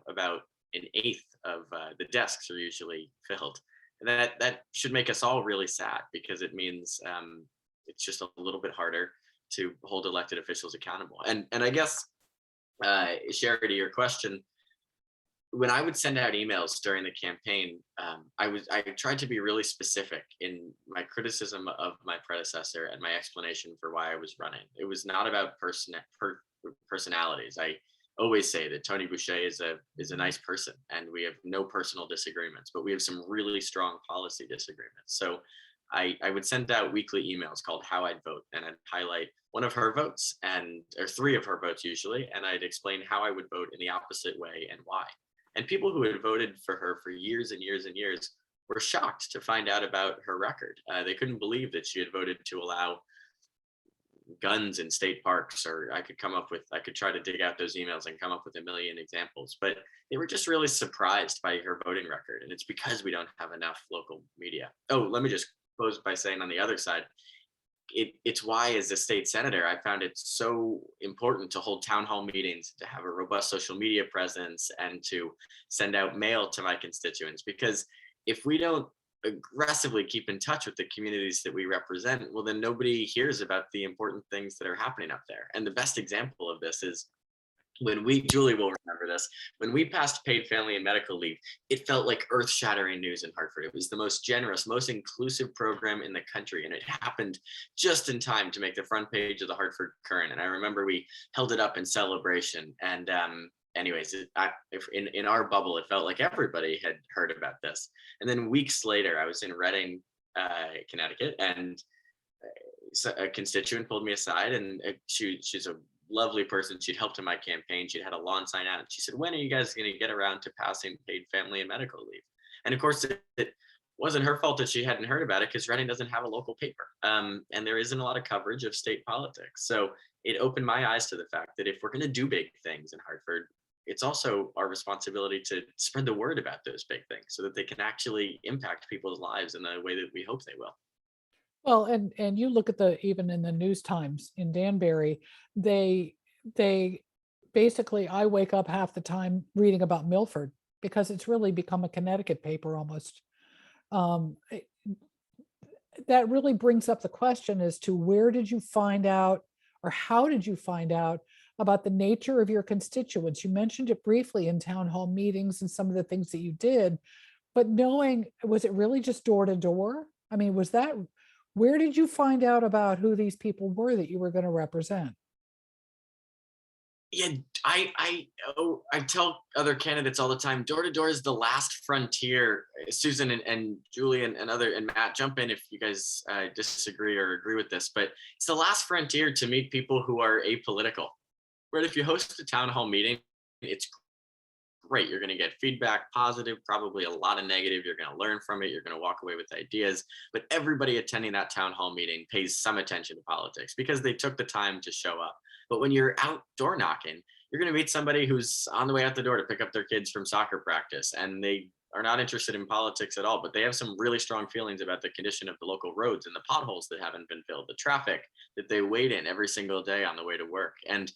[SPEAKER 3] about an eighth of the desks are usually filled. And that should make us all really sad, because it means it's just a little bit harder to hold elected officials accountable. And I guess, Sherry, to your question, when I would send out emails during the campaign, I tried to be really specific in my criticism of my predecessor and my explanation for why I was running. It was not about personalities. I always say that Tony Boucher is a nice person, and we have no personal disagreements, but we have some really strong policy disagreements. So I would send out weekly emails called How I'd Vote, and I'd highlight one of her votes or three of her votes usually, and I'd explain how I would vote in the opposite way and why. And people who had voted for her for years and years and years were shocked to find out about her record. They couldn't believe that she had voted to allow guns in state parks, or I could try to dig out those emails and come up with a million examples, but they were just really surprised by her voting record. And it's because we don't have enough local media. Oh, let me just close by saying on the other side, it's why as a state senator, I found it so important to hold town hall meetings, to have a robust social media presence, and to send out mail to my constituents. Because if we don't aggressively keep in touch with the communities that we represent, well, then nobody hears about the important things that are happening up there. And the best example of this is Julie will remember this, when we passed paid family and medical leave, it felt like earth-shattering news in Hartford. It was the most generous, most inclusive program in the country, and it happened just in time to make the front page of the Hartford Courant. And I remember we held it up in celebration. And anyways, in our bubble, it felt like everybody had heard about this. And then weeks later, I was in Reading, Connecticut, and a constituent pulled me aside, and she's a lovely person. She'd helped in my campaign. She'd had a lawn sign out. And she said, when are you guys going to get around to passing paid family and medical leave? And of course, it wasn't her fault that she hadn't heard about it, because Reading doesn't have a local paper. And there isn't a lot of coverage of state politics. So it opened my eyes to the fact that if we're going to do big things in Hartford, it's also our responsibility to spread the word about those big things so that they can actually impact people's lives in the way that we hope they will.
[SPEAKER 1] Well, and you look at even in the News Times in Danbury, they basically, I wake up half the time reading about Milford, because it's really become a Connecticut paper almost. That really brings up the question as to where did you find out, or how did you find out about the nature of your constituents? You mentioned it briefly in town hall meetings and some of the things that you did, but was it really just door to door? I mean, where did you find out about who these people were that you were going to represent?
[SPEAKER 3] Yeah, I tell other candidates all the time, door to door is the last frontier. Susan and Julie and Matt, jump in if you guys disagree or agree with this, but it's the last frontier to meet people who are apolitical. Right? If you host a town hall meeting, it's great. You're going to get feedback, positive, probably a lot of negative. You're going to learn from it. You're going to walk away with ideas. But everybody attending that town hall meeting pays some attention to politics because they took the time to show up. But when you're out door knocking, you're going to meet somebody who's on the way out the door to pick up their kids from soccer practice, and they are not interested in politics at all, but they have some really strong feelings about the condition of the local roads and the potholes that haven't been filled, the traffic that they wait in every single day on the way to work. And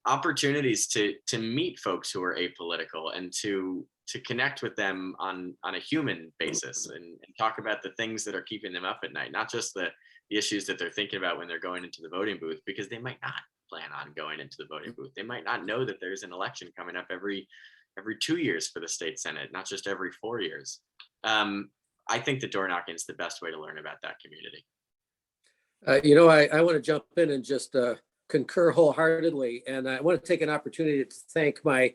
[SPEAKER 3] opportunities to meet folks who are apolitical and to connect with them on a human basis and talk about the things that are keeping them up at night, not just the issues that they're thinking about when they're going into the voting booth, because they might not plan on going into the voting booth. They might not know that there's an election coming up every 2 years for the state Senate, not just every 4 years. I think that door knocking is the best way to learn about that community.
[SPEAKER 6] I want to jump in and just concur wholeheartedly. And I want to take an opportunity to thank my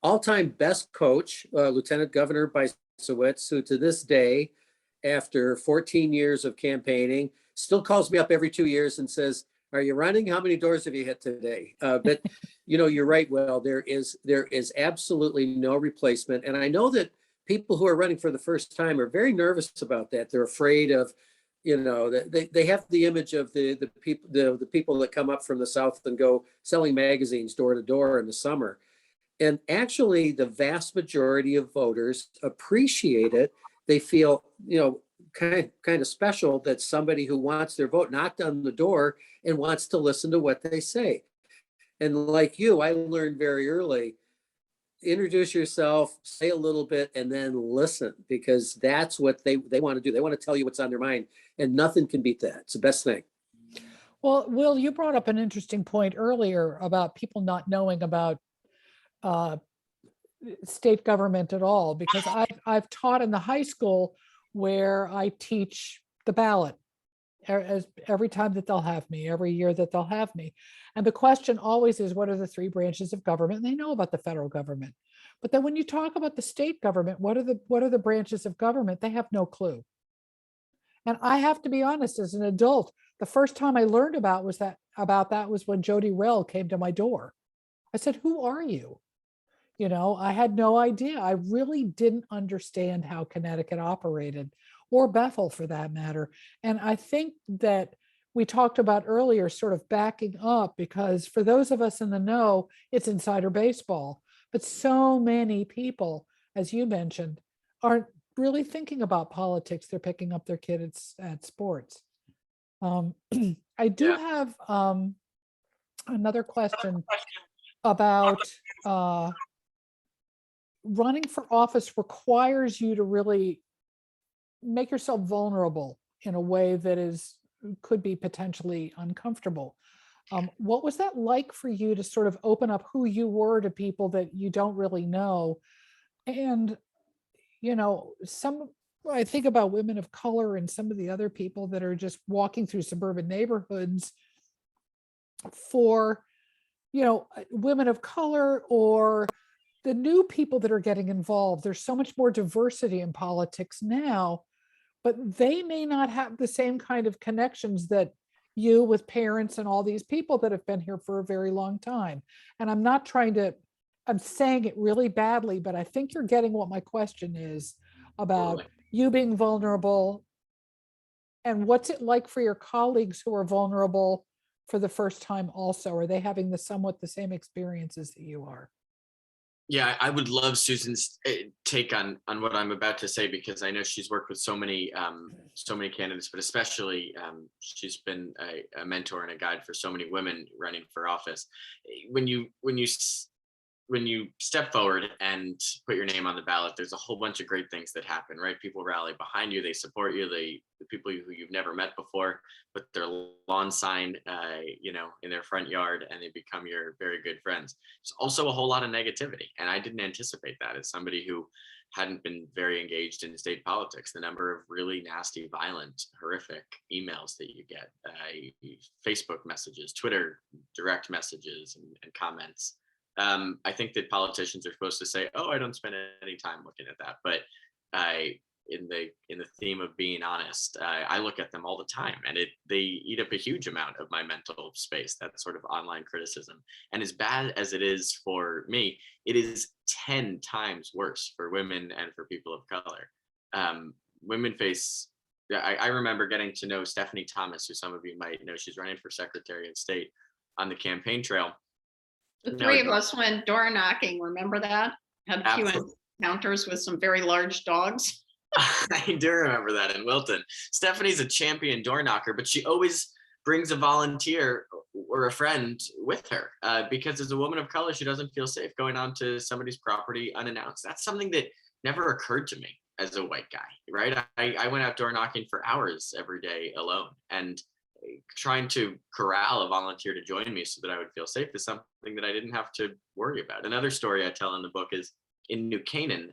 [SPEAKER 6] all-time best coach, Lieutenant Governor Bysiewicz, who to this day, after 14 years of campaigning, still calls me up every 2 years and says, "Are you running? How many doors have you hit today?" But you're right, Will, there is absolutely no replacement. And I know that people who are running for the first time are very nervous about that. They're afraid of, they have the image of the people that come up from the South and go selling magazines door to door in the summer. And actually, the vast majority of voters appreciate it. They feel, kind of special that somebody who wants their vote knocked on the door and wants to listen to what they say. And like you, I learned very early, introduce yourself, say a little bit, and then listen, because that's what they want to do. They want to tell you what's on their mind, and nothing can beat that. It's the best thing.
[SPEAKER 1] Well, Will, you brought up an interesting point earlier about people not knowing about state government at all, because I've taught in the high school where I teach the ballot every time that they'll have me, every year that they'll have me. And the question always is, what are the three branches of government? And they know about the federal government. But then when you talk about the state government, what are the branches of government? They have no clue. And I have to be honest, as an adult, the first time I learned about that was when Jody Rell came to my door. I said, "Who are you?" I had no idea. I really didn't understand how Connecticut operated, or Bethel for that matter. And I think that we talked about earlier, sort of backing up, because for those of us in the know, it's insider baseball. But so many people, as you mentioned, aren't really thinking about politics. They're picking up their kids at sports. I do have another question about running for office requires you to really make yourself vulnerable in a way that could be potentially uncomfortable. What was that like for you to sort of open up who you were to people that you don't really know? And, I think about women of color and some of the other people that are just walking through suburban neighborhoods for, women of color or the new people that are getting involved. There's so much more diversity in politics now, but they may not have the same kind of connections that you with parents and all these people that have been here for a very long time. And I'm saying it really badly, but I think you're getting what my question is about you being vulnerable. And what's it like for your colleagues who are vulnerable for the first time also? Are they having somewhat the same experiences that you are?
[SPEAKER 3] Yeah, I would love Susan's take on what I'm about to say, because I know she's worked with so many candidates, but especially she's been a mentor and a guide for so many women running for office. When you step forward and put your name on the ballot, there's a whole bunch of great things that happen, right? People rally behind you, they support you, the people who you've never met before put their lawn sign, in their front yard, and they become your very good friends. There's also a whole lot of negativity, and I didn't anticipate that as somebody who hadn't been very engaged in state politics. The number of really nasty, violent, horrific emails that you get, Facebook messages, Twitter direct messages, and comments. I think that politicians are supposed to say, "Oh, I don't spend any time looking at that," but in the theme of being honest, I look at them all the time, and they eat up a huge amount of my mental space. That sort of online criticism, and as bad as it is for me, it is 10 times worse for women and for people of color. Women face. I remember getting to know Stephanie Thomas, who some of you might know. She's running for Secretary of State on the campaign trail.
[SPEAKER 2] The three of us went door knocking. Remember that? Had a few encounters with some very large dogs.
[SPEAKER 3] I do remember that in Wilton. Stephanie's a champion door knocker, but she always brings a volunteer or a friend with her because as a woman of color, she doesn't feel safe going onto somebody's property unannounced. That's something that never occurred to me as a white guy, right? I went out door knocking for hours every day alone, and trying to corral a volunteer to join me so that I would feel safe is something that I didn't have to worry about. Another story I tell in the book is in New Canaan,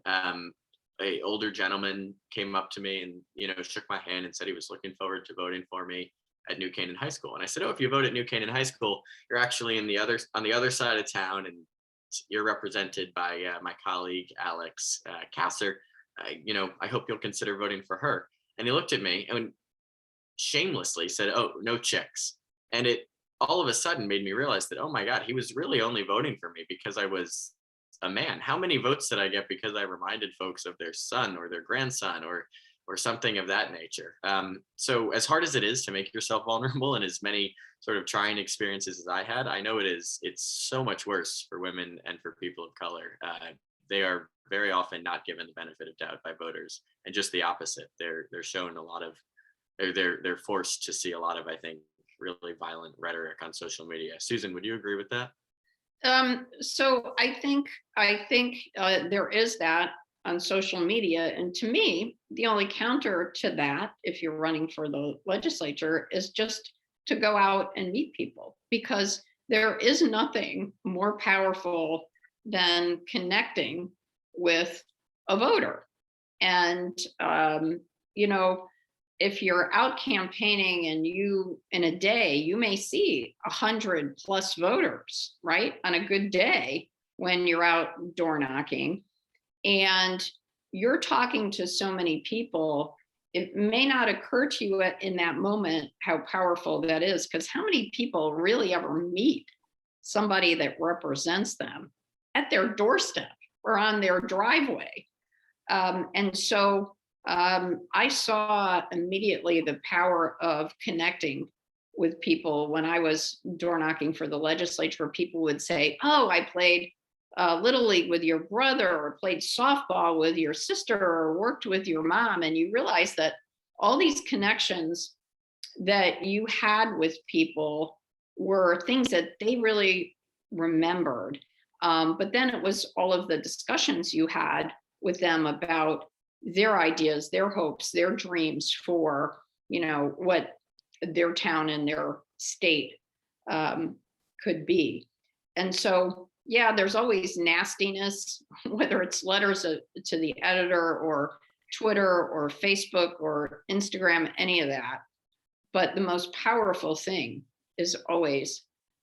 [SPEAKER 3] a older gentleman came up to me and, shook my hand and said he was looking forward to voting for me at New Canaan High School. And I said, "Oh, if you vote at New Canaan High School, you're actually on the other side of town, and you're represented by my colleague, Alex Kasser. I hope you'll consider voting for her." And he looked at me and shamelessly said, "Oh, no chicks." And it all of a sudden made me realize that, oh my God, he was really only voting for me because I was a man. How many votes did I get because I reminded folks of their son or their grandson or something of that nature? So as hard as it is to make yourself vulnerable and as many sort of trying experiences as I had, I know it's so much worse for women and for people of color. They are very often not given the benefit of doubt by voters, and just the opposite. They're shown a lot of they're forced to see a lot of, I think, really violent rhetoric on social media. Susan, would you agree with that?
[SPEAKER 2] So I think there is that on social media. And to me, the only counter to that, if you're running for the legislature, is just to go out and meet people, because there is nothing more powerful than connecting with a voter. And, you know, if you're out campaigning and you, in a day, you may see 100+ voters, right? On a good day when you're out door knocking, and you're talking to so many people, it may not occur to you in that moment how powerful that is, because how many people really ever meet somebody that represents them at their doorstep or on their driveway? And so I saw immediately the power of connecting with people when I was door knocking for the legislature. People would say, oh, I played Little League with your brother, or played softball with your sister, or worked with your mom. And you realize that all these connections that you had with people were things that they really remembered. But then it was all of the discussions you had with them about their ideas, their hopes, their dreams for, you know, what their town and their state could be. And so, yeah, there's always nastiness, whether it's letters to the editor, or Twitter or Facebook or Instagram, any of that. But the most powerful thing is always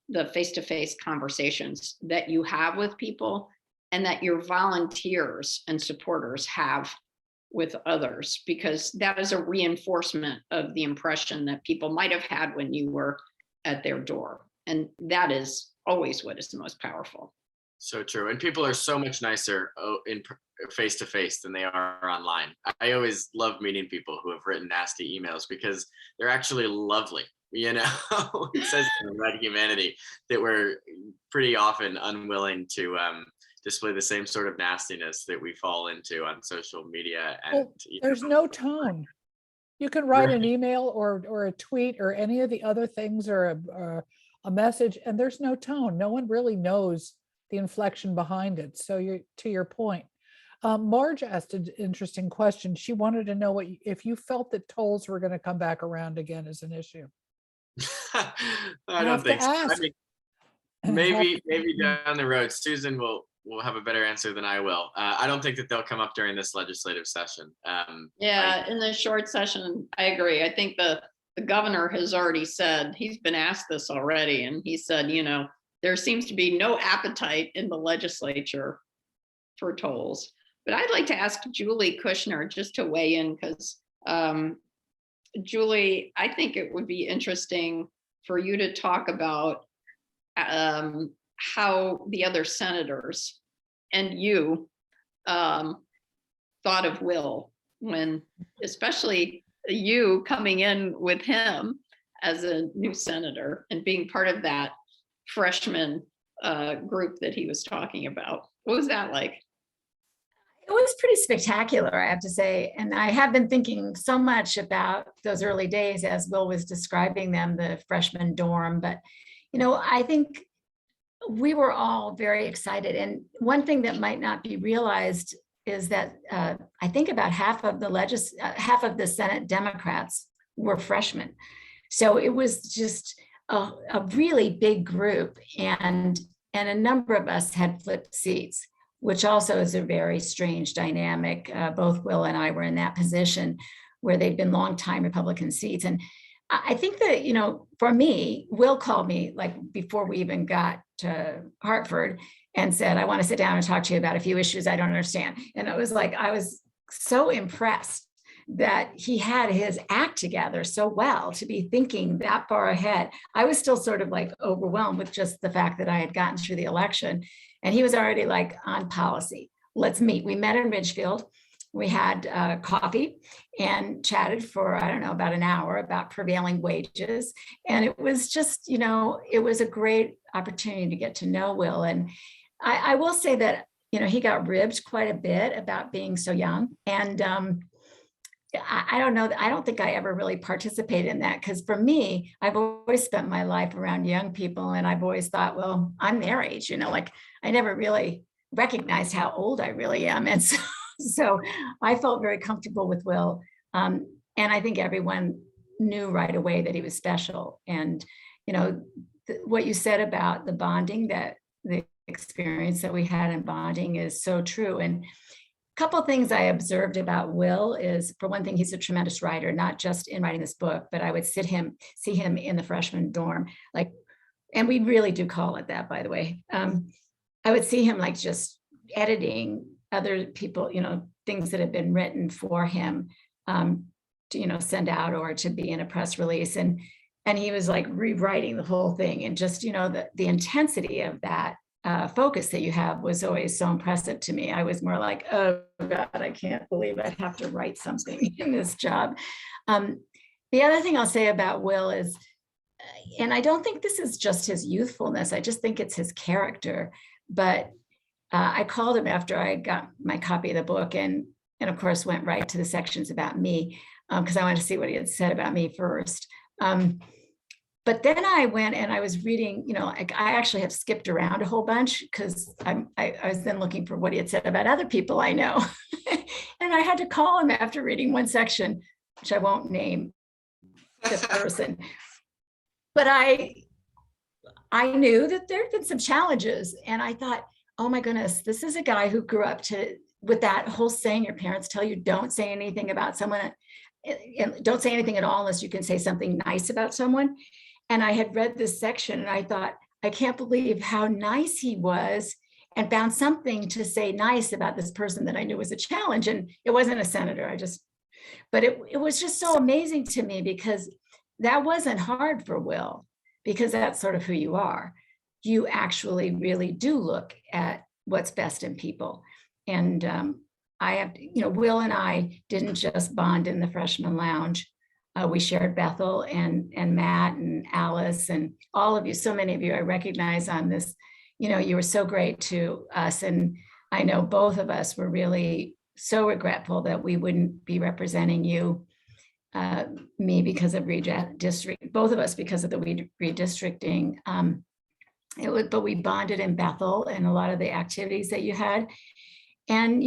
[SPEAKER 2] the face-to-face conversations that you have with people, and that your volunteers and supporters have with others, because that is a reinforcement of the impression that people might have had when you were at their door. And that is always what is the most powerful.
[SPEAKER 3] So true. And people are so much nicer in face to face than they are online. I always love meeting people who have written nasty emails, because they're actually lovely. You know, it says in Red Humanity that we're pretty often unwilling to display the same sort of nastiness that we fall into on social media. And
[SPEAKER 1] Well, there's no tone. You can write an email or a tweet or any of the other things, or a message, and there's no tone. No one really knows the inflection behind it. So to your point, Marge asked an interesting question. She wanted to know if you felt that tolls were going to come back around again as an issue.
[SPEAKER 3] I don't think so. I mean, maybe down the road, Susan will have a better answer than I will. I don't think that they'll come up during this legislative session.
[SPEAKER 2] Yeah, in the short session, I agree. I think the governor has already said, he's been asked this already, and he said, you know, there seems to be no appetite in the legislature for tolls. But I'd like to ask Julie Kushner just to weigh in, because Julie, I think it would be interesting for you to talk about how the other senators and you thought of Will, when, especially you coming in with him as a new senator and being part of that freshman group that he was talking about. What was that like?
[SPEAKER 5] It was pretty spectacular, I have to say. And I have been thinking so much about those early days as Will was describing them, the freshman dorm. But, you know, I think we were all very excited. And one thing that might not be realized is that I think about half of the Senate Democrats were freshmen. So it was just a really big group, and a number of us had flipped seats, which also is a very strange dynamic. Both Will and I were in that position where they've been longtime Republican seats. And I think that, you know, for me, Will called me like before we even got to Hartford and said, I want to sit down and talk to you about a few issues I don't understand. And it was like, I was so impressed that he had his act together so well to be thinking that far ahead. I was still sort of like overwhelmed with just the fact that I had gotten through the election, and he was already like on policy. Let's meet. We met in Ridgefield. We had coffee and chatted for, I don't know, about an hour about prevailing wages. And it was just, you know, it was a great opportunity to get to know Will. And I will say that, you know, he got ribbed quite a bit about being so young. And I don't know, I don't think I ever really participated in that, because for me, I've always spent my life around young people, and I've always thought, well, I'm their age, you know, like I never really recognized how old I really am. And so I felt very comfortable with Will. And I think everyone knew right away that he was special. And, you know, what you said about the bonding that the experience that we had in bonding is so true. And a couple of things I observed about Will is, for one thing, he's a tremendous writer, not just in writing this book, but I would see him in the freshman dorm, like, and we really do call it that, by the way. I would see him like just editing other people, things that have been written for him to, send out or to be in a press release. And he was like rewriting the whole thing. And just, the intensity of that focus that you have was always so impressive to me. I was more like, oh God, I can't believe I have to write something in this job. The other thing I'll say about Will is, and I don't think this is just his youthfulness, I just think it's his character. But I called him after I got my copy of the book and of course went right to the sections about me because I wanted to see what he had said about me first. But then I went and I was reading, I actually have skipped around a whole bunch because I was then looking for what he had said about other people I know. And I had to call him after reading one section, which I won't name the person. But I knew that there had been some challenges. And I thought, oh my goodness, this is a guy who grew up with that whole saying your parents tell you, don't say anything about someone, and don't say anything at all unless you can say something nice about someone. And I had read this section and I thought, I can't believe how nice he was, and found something to say nice about this person that I knew was a challenge. And it wasn't a senator. But it was just so amazing to me because that wasn't hard for Will, because that's sort of who you are. You actually really do look at what's best in people. And I have, Will and I didn't just bond in the freshman lounge. We shared Bethel and Matt and Alice and all of you, so many of you I recognize on this, you were so great to us. And I know both of us were really so regretful that we wouldn't be representing you, me because of redistrict, both of us because of the redistricting. But we bonded in Bethel and a lot of the activities that you had. And,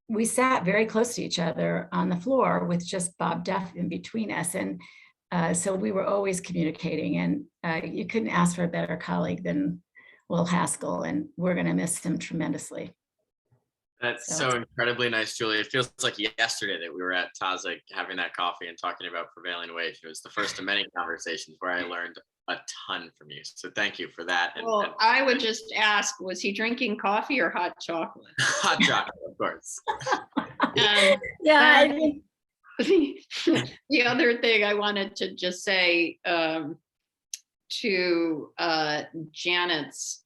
[SPEAKER 5] we sat very close to each other on the floor with just Bob Duff in between us. And so we were always communicating, and you couldn't ask for a better colleague than Will Haskell, and we're going to miss him tremendously.
[SPEAKER 3] That's so incredibly nice, Julie. It feels like yesterday that we were at Taza having that coffee and talking about prevailing wage. It was the first of many conversations where I learned a ton from you. So thank you for that.
[SPEAKER 2] Well, I would just ask, was he drinking coffee or hot chocolate?
[SPEAKER 3] Hot chocolate, of course.
[SPEAKER 5] Yeah.
[SPEAKER 2] The other thing I wanted to just say to Janet's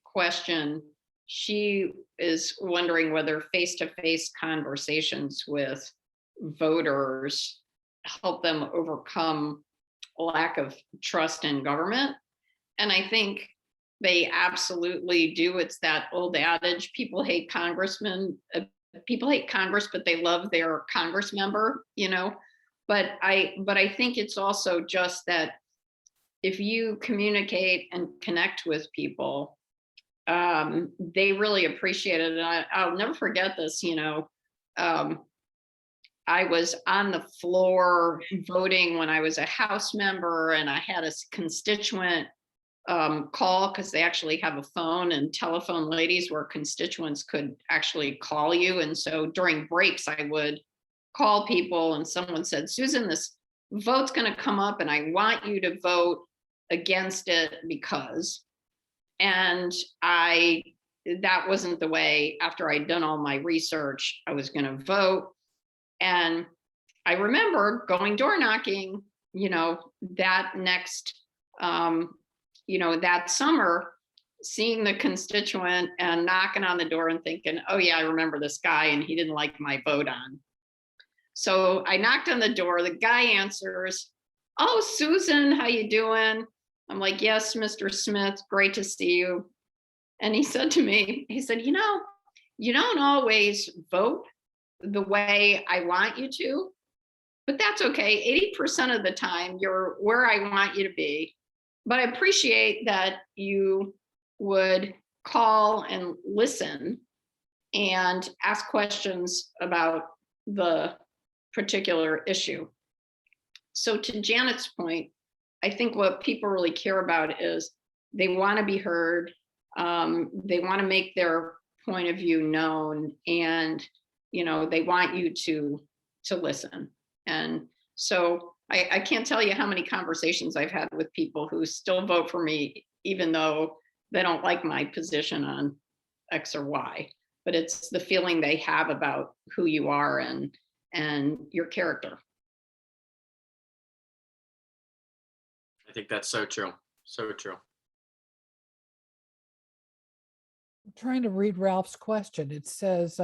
[SPEAKER 2] question, she is wondering whether face-to-face conversations with voters help them overcome a lack of trust in government. And I think they absolutely do. It's that old adage, people hate congressmen, people hate Congress, but they love their Congress member, But I think it's also just that if you communicate and connect with people, they really appreciate it. And I'll never forget this, I was on the floor voting when I was a House member, and I had a constituent call, because they actually have a phone and telephone ladies where constituents could actually call you. And so during breaks, I would call people, and someone said, Susan, this vote's going to come up and I want you to vote against it because, and that wasn't the way, after I'd done all my research, I was going to vote. And I remember going door knocking, that next, that summer, seeing the constituent and knocking on the door and thinking, oh yeah, I remember this guy and he didn't like my vote on. So I knocked on the door, the guy answers, oh, Susan, how you doing? I'm like, yes, Mr. Smith, great to see you. And he said to me, you don't always vote the way I want you to, but that's okay. 80% of the time you're where I want you to be. But I appreciate that you would call and listen and ask questions about the particular issue. So to Janet's point, I think what people really care about is they want to be heard. They want to make their point of view known, and they want you to listen. And so I can't tell you how many conversations I've had with people who still vote for me, even though they don't like my position on X or Y. But it's the feeling they have about who you are and your character.
[SPEAKER 3] I think that's so true. So true.
[SPEAKER 1] I'm trying to read Ralph's question. It says,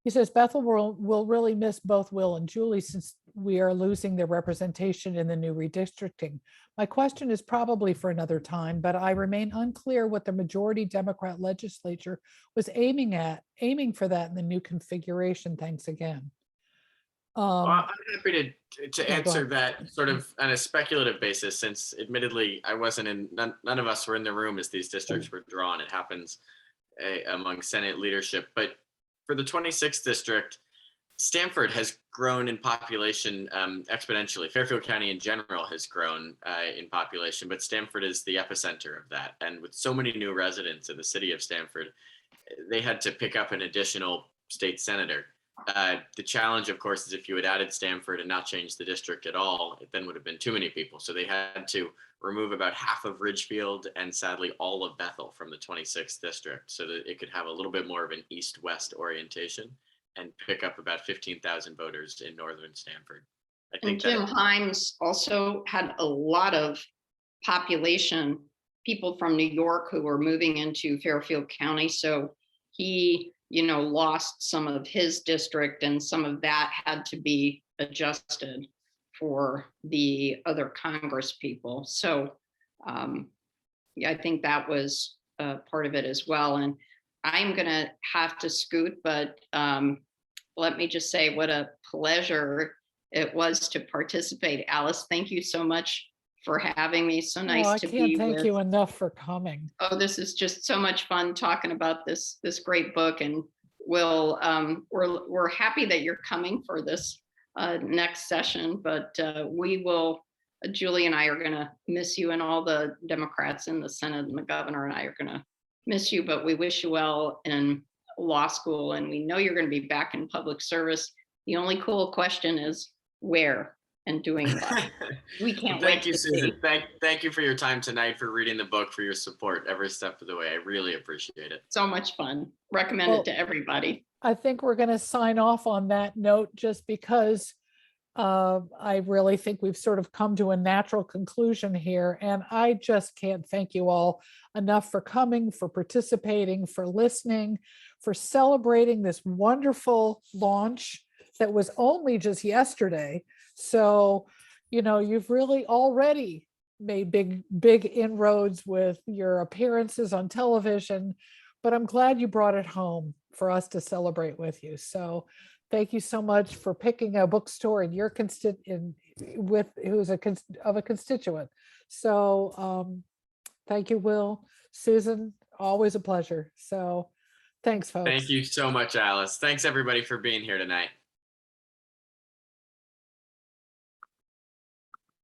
[SPEAKER 1] he says, Bethel will really miss both Will and Julie since we are losing their representation in the new redistricting. My question is probably for another time, but I remain unclear what the majority Democrat legislature was aiming for that in the new configuration. Thanks again.
[SPEAKER 3] Well, I'm happy to
[SPEAKER 1] Yeah, go
[SPEAKER 3] answer
[SPEAKER 1] ahead.
[SPEAKER 3] that sort of on a speculative basis, since admittedly I wasn't none of us were in the room as these districts were drawn. It happens among Senate leadership. But for the 26th district, Stamford has grown in population exponentially. Fairfield County in general has grown in population, but Stamford is the epicenter of that. And with so many new residents in the city of Stamford, they had to pick up an additional state senator. The challenge, of course, is if you had added Stamford and not changed the district at all, it then would have been too many people. So they had to remove about half of Ridgefield and sadly all of Bethel from the 26th district so that it could have a little bit more of an east-west orientation and pick up about 15,000 voters in northern Stamford. I think
[SPEAKER 2] And Jim Himes also had a lot of population, people from New York who were moving into Fairfield County. So he lost some of his district, and some of that had to be adjusted for the other Congress people. So yeah, I think that was part of it as well. And I'm gonna have to scoot, but let me just say what a pleasure it was to participate. Alice, thank you so much for having me. So nice
[SPEAKER 1] I
[SPEAKER 2] to
[SPEAKER 1] can't
[SPEAKER 2] be
[SPEAKER 1] thank
[SPEAKER 2] with.
[SPEAKER 1] you enough for coming.
[SPEAKER 2] Oh, this is just so much fun talking about this great book. And we're happy that you're coming for this next session, but we will, Julie and I are gonna miss you, and all the Democrats in the Senate and the governor and I are gonna miss you, but we wish you well in law school, and we know you're gonna be back in public service. The only cool question is where and doing what. We can't wait.
[SPEAKER 3] Thank you, Susan. Thank you for your time tonight, for reading the book, for your support every step of the way. I really appreciate it.
[SPEAKER 2] So much fun. Recommend
[SPEAKER 1] Well,
[SPEAKER 2] it to everybody.
[SPEAKER 1] I think we're going to sign off on that note just because I really think we've sort of come to a natural conclusion here. And I just can't thank you all enough for coming, for participating, for listening, for celebrating this wonderful launch that was only just yesterday. So, you've really already made big inroads with your appearances on television, but I'm glad you brought it home for us to celebrate with you. So thank you so much for picking a bookstore in your who's of a constituent. So thank you, Will. Susan, always a pleasure. So thanks, folks.
[SPEAKER 3] Thank you so much, Alice. Thanks everybody for being here tonight.